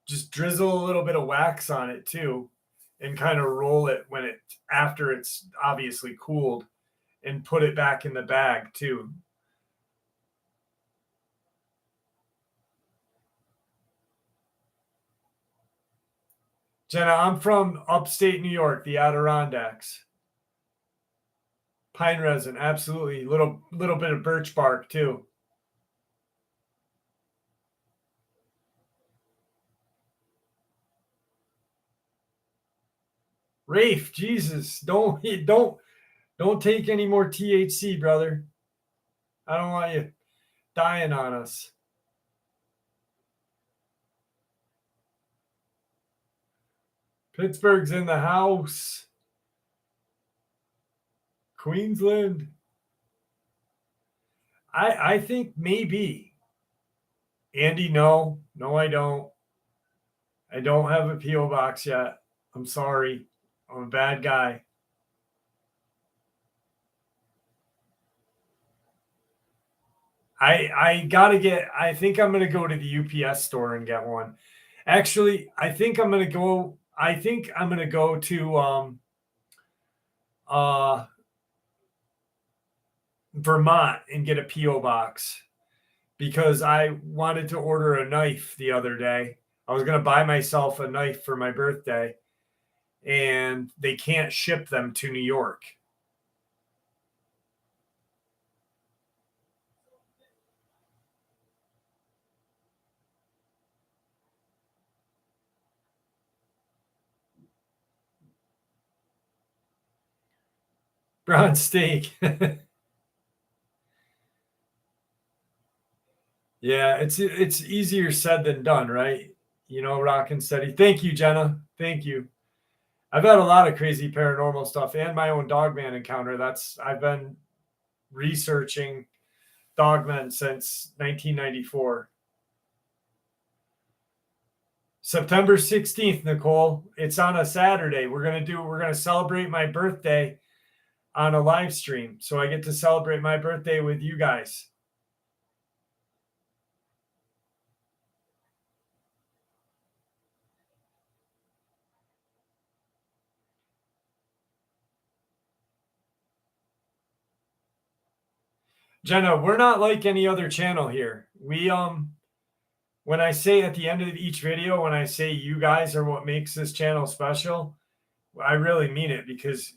just drizzle a little bit of wax on it too, and kind of roll it when it after it's obviously cooled, and put it back in the bag too. Jenna, I'm from upstate New York, the Adirondacks. Pine resin, absolutely. Little bit of birch bark too. Rafe, Jesus, don't take any more THC, brother. I don't want you dying on us. Pittsburgh's in the house. Queensland. I think maybe. Andy, no. No, I don't. I don't have a P.O. box yet. I'm sorry. I'm a bad guy. I gotta get. I think I'm gonna go to the UPS store and get one. Actually, I think I'm gonna go. I think I'm gonna go to uh Vermont and get a P.O. box because I wanted to order a knife the other day. I was gonna buy myself a knife for my birthday, and they can't ship them to New York. Brown steak. Yeah, it's easier said than done, right? Rock and steady. Thank you, Jenna. Thank you. I've had a lot of crazy paranormal stuff and my own dogman encounter. I've been researching dogmen since 1994. September 16th, Nicole. It's on a Saturday. We're gonna celebrate my birthday on a live stream. So I get to celebrate my birthday with you guys. Jenna, we're not like any other channel here. We when I say at the end of each video, when I say you guys are what makes this channel special, I really mean it because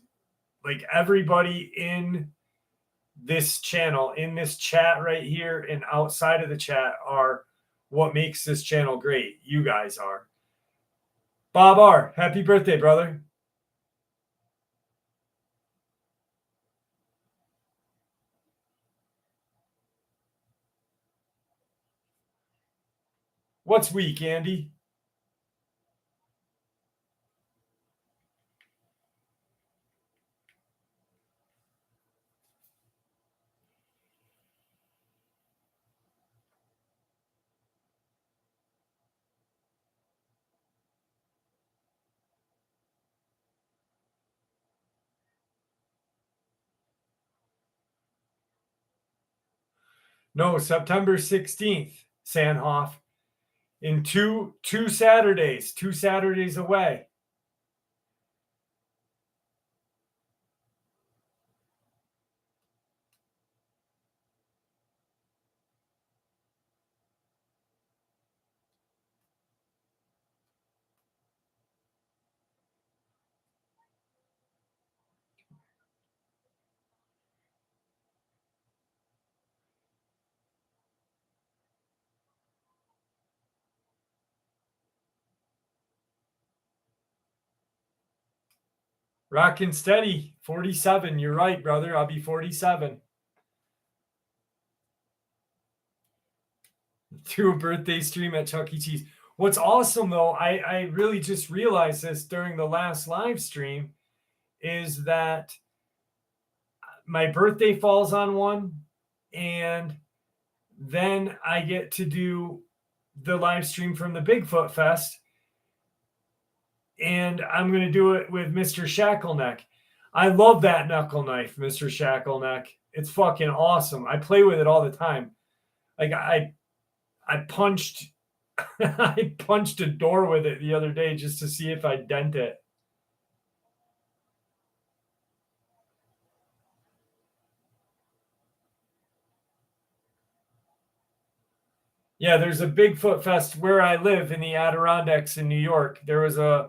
like everybody in this channel, in this chat right here and outside of the chat are what makes this channel great. You guys are. Bob R, happy birthday, brother. What's weak, Andy? No, September 16th, Sandhoff. In two Saturdays, 2 Saturdays away. Rockin' steady. 47. You're right, brother. I'll be 47. Do a birthday stream at Chuck E. Cheese. What's awesome, though, I really just realized this during the last live stream, is that my birthday falls on one, and then I get to do the live stream from the Bigfoot Fest, and I'm going to do it with Mr. Shackleneck. I love that knuckle knife, Mr. Shackleneck. It's fucking awesome. I play with it all the time. Like I punched I punched a door with it the other day just to see if I dent it. Yeah, there's a Bigfoot Fest where I live in the Adirondacks in New York. There was a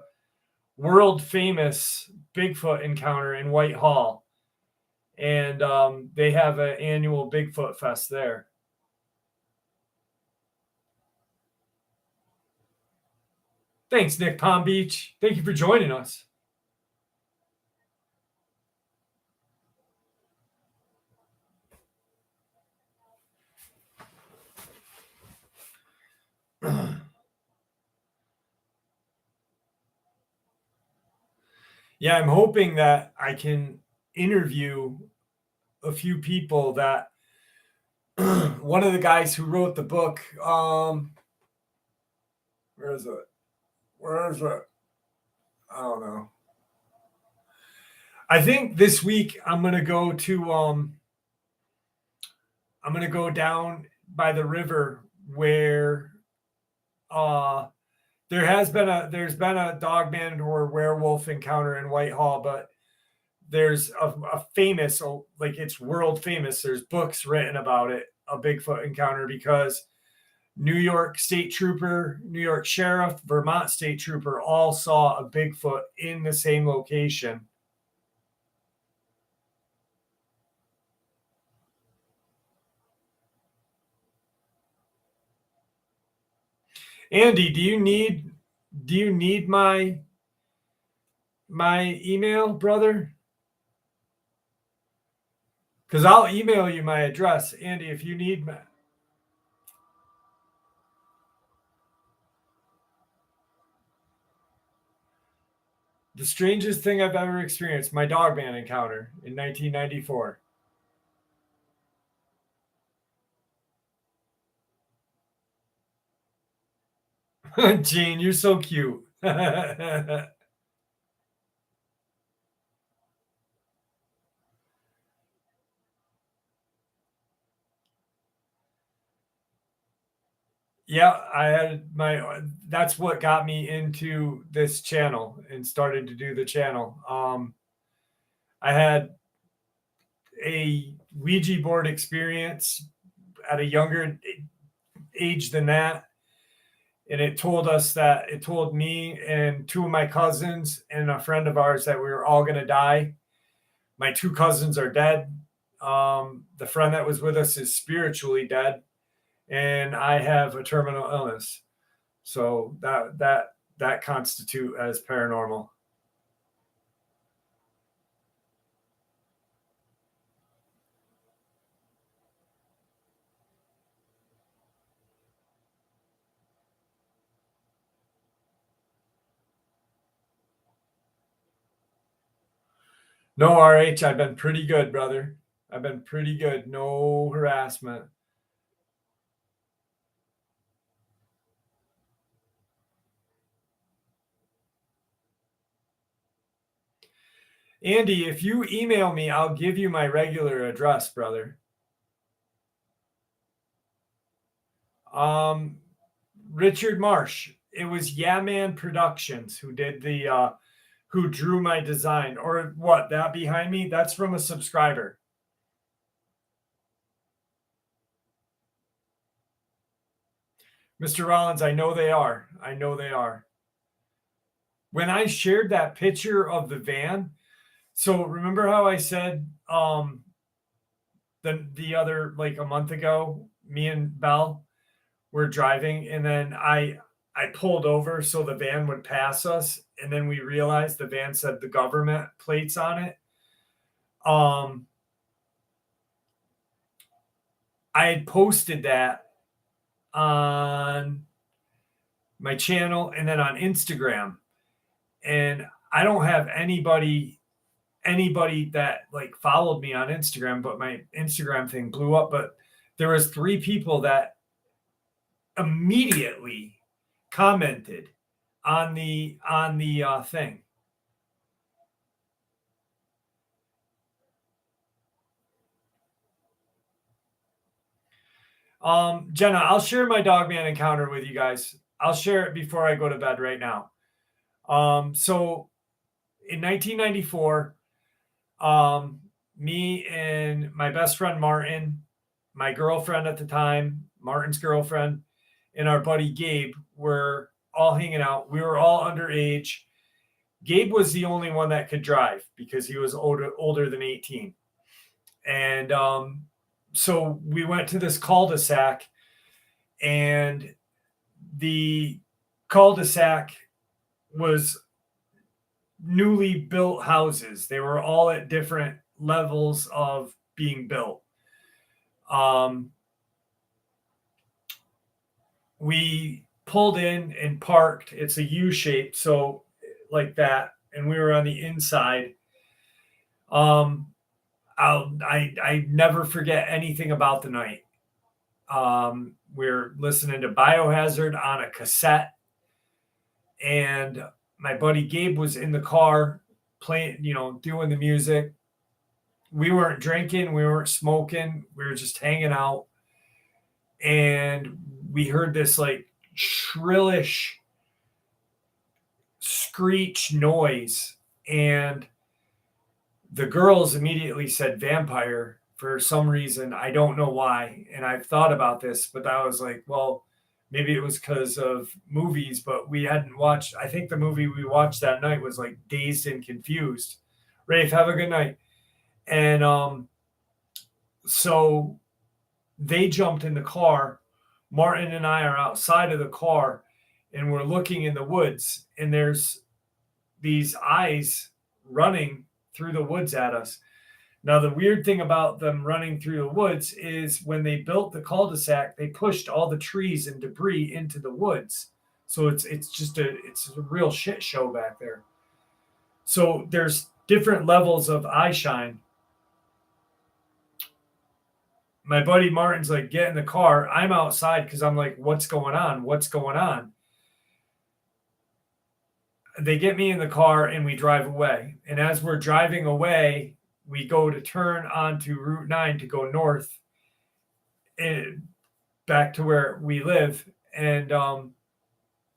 world famous Bigfoot encounter in Whitehall, and they have an annual Bigfoot Fest there. Thanks, Nick Palm Beach. Thank you for joining us. Yeah, I'm hoping that I can interview a few people that one of the guys who wrote the book, where is it? I don't know. I think this week I'm gonna go down by the river where there's been a Dogman or werewolf encounter in Whitehall, but there's a famous, like it's world famous. There's books written about it, a Bigfoot encounter, because New York State Trooper, New York Sheriff, Vermont State Trooper all saw a Bigfoot in the same location. Andy, do you need my email, brother? Because I'll email you my address, Andy, if you need my. The strangest thing I've ever experienced, my Dogman encounter in 1994. Gene, you're so cute. Yeah, I had that's what got me into this channel and started to do the channel. I had a Ouija board experience at a younger age than that. And it told me and two of my cousins and a friend of ours that we were all going to die. My two cousins are dead. The friend that was with us is spiritually dead, and I have a terminal illness. So that constitute as paranormal. No, RH, I've been pretty good, brother. I've been pretty good. No harassment. Andy, if you email me, I'll give you my regular address, brother. Richard Marsh. It was Yeah Man Productions who did who drew my design. Or what, that behind me? That's from a subscriber. Mr. Rollins, I know they are. When I shared that picture of the van, so remember how I said the other, like a month ago, me and Belle were driving, and then I I pulled over so the van would pass us, and then we realized the van said the government plates on it. Um, I had posted that on my channel and then on Instagram, and I don't have anybody that like followed me on Instagram, but my Instagram thing blew up. But there was 3 people that immediately commented on the thing. Jenna, I'll share my Dogman encounter with you guys. I'll share it before I go to bed right now. So in 1994, me and my best friend Martin, my girlfriend at the time, Martin's girlfriend, and our buddy Gabe were all hanging out. We were all underage. Gabe was the only one that could drive because he was older than 18. And so we went to this cul-de-sac, and the cul-de-sac was newly built houses. They were all at different levels of being built. We pulled in and parked. It's a U shape, so like that, and we were on the inside. I never forget anything about the night. We're listening to Biohazard on a cassette, and my buddy Gabe was in the car playing, doing the music. We weren't drinking, we weren't smoking, we were just hanging out, and we heard this like shrillish screech noise, and the girls immediately said vampire for some reason. I don't know why. And I've thought about this, but I was like, well, maybe it was because of movies, but we hadn't watched. I think the movie we watched that night was like Dazed and Confused. Rafe, have a good night. And so they jumped in the car. Martin and I are outside of the car, and we're looking in the woods, and there's these eyes running through the woods at us. Now, the weird thing about them running through the woods is when they built the cul-de-sac, they pushed all the trees and debris into the woods. So it's a real shit show back there. So there's different levels of eye shine. My buddy Martin's like, get in the car. I'm outside because I'm like, what's going on? What's going on? They get me in the car and we drive away. And as we're driving away, we go to turn onto Route 9 to go north and back to where we live. And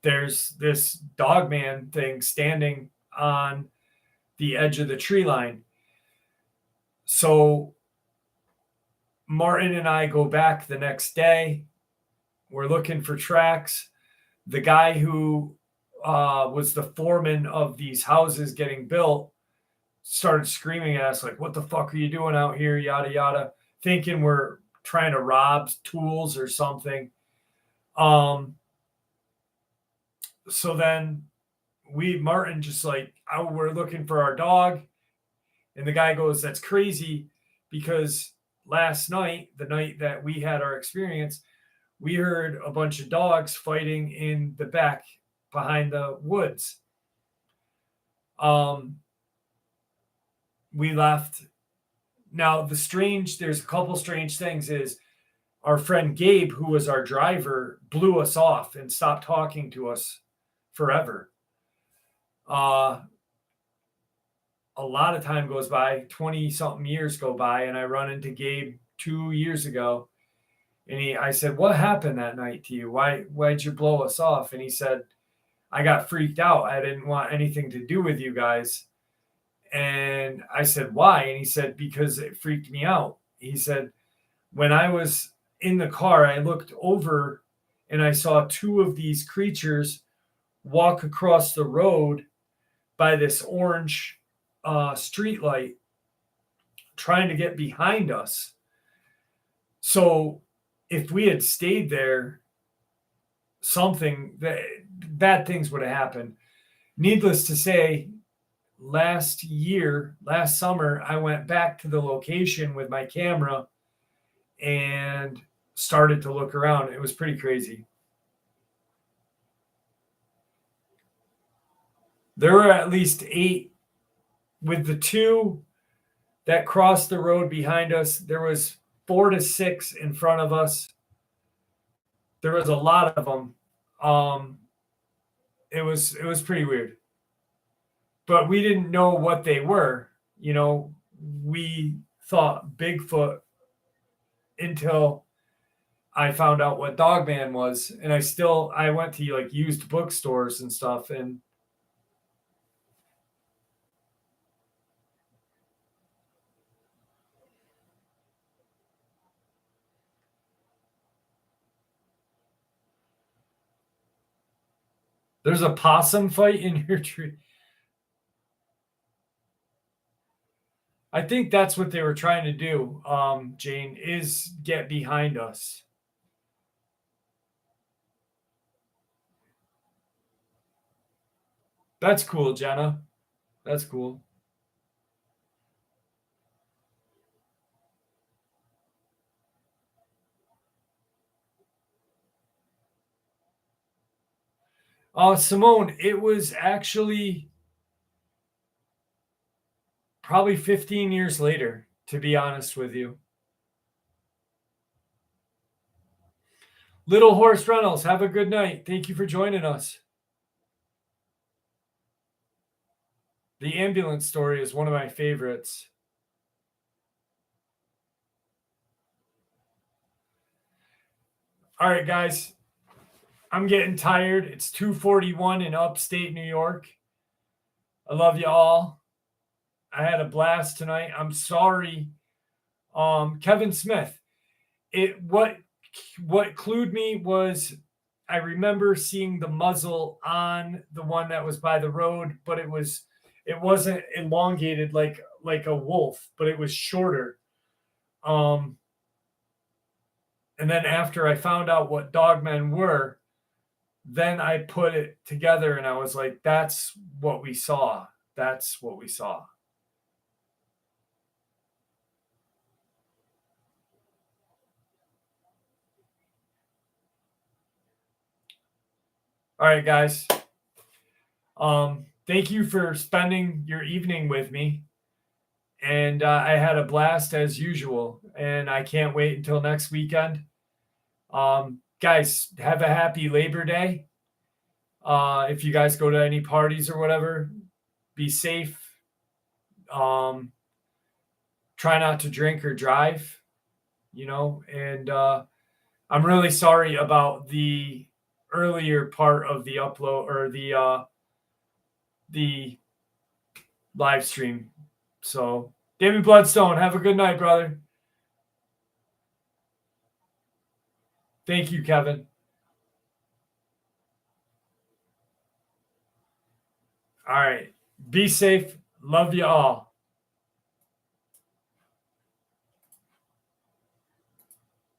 there's this Dogman thing standing on the edge of the tree line. So Martin and I go back the next day. We're looking for tracks. The guy who was the foreman of these houses getting built started screaming at us like, what the fuck are you doing out here, yada yada, thinking we're trying to rob tools or something. So then Martin just like, we're looking for our dog, and the guy goes, that's crazy, because last night, the night that we had our experience, we heard a bunch of dogs fighting in the back behind the woods. We left. Now, there's a couple strange things is our friend Gabe, who was our driver, blew us off and stopped talking to us forever. A lot of time goes by, 20 something years go by, and I run into Gabe 2 years ago. And I said, what happened that night to you? Why'd you blow us off? And he said, I got freaked out. I didn't want anything to do with you guys. And I said, why? And he said, because it freaked me out. He said, when I was in the car, I looked over and I saw 2 of these creatures walk across the road by this orange street light, trying to get behind us. So if we had stayed there, something that bad things would have happened. Needless to say, last summer, I went back to the location with my camera and started to look around. It was pretty crazy. There were at least 8 with the 2 that crossed the road behind us. There was 4 to 6 in front of us. There was a lot of them. It was pretty weird. But we didn't know what they were. You know, we thought Bigfoot until I found out what Dogman was. And I went to like used bookstores and stuff, and there's a possum fight in your tree. I think that's what they were trying to do, Jane, is get behind us. That's cool, Jenna. That's cool. Simone, it was actually probably 15 years later, to be honest with you. Little Horse Reynolds, have a good night. Thank you for joining us. The ambulance story is one of my favorites. All right, guys. I'm getting tired. It's 2:41 in upstate New York. I love you all. I had a blast tonight. I'm sorry. Kevin Smith. What clued me was I remember seeing the muzzle on the one that was by the road, but it wasn't elongated like a wolf, but it was shorter. And then after I found out what dogmen were, then I put it together and I was like, that's what we saw. That's what we saw. All right, guys. Thank you for spending your evening with me. And I had a blast as usual. And I can't wait until next weekend. Guys, have a happy Labor Day. If you guys go to any parties or whatever, be safe. Try not to drink or drive, and I'm really sorry about the earlier part of the upload or the live stream. So, David Bloodstone, have a good night, brother. Thank you, Kevin. All right. Be safe. Love you all.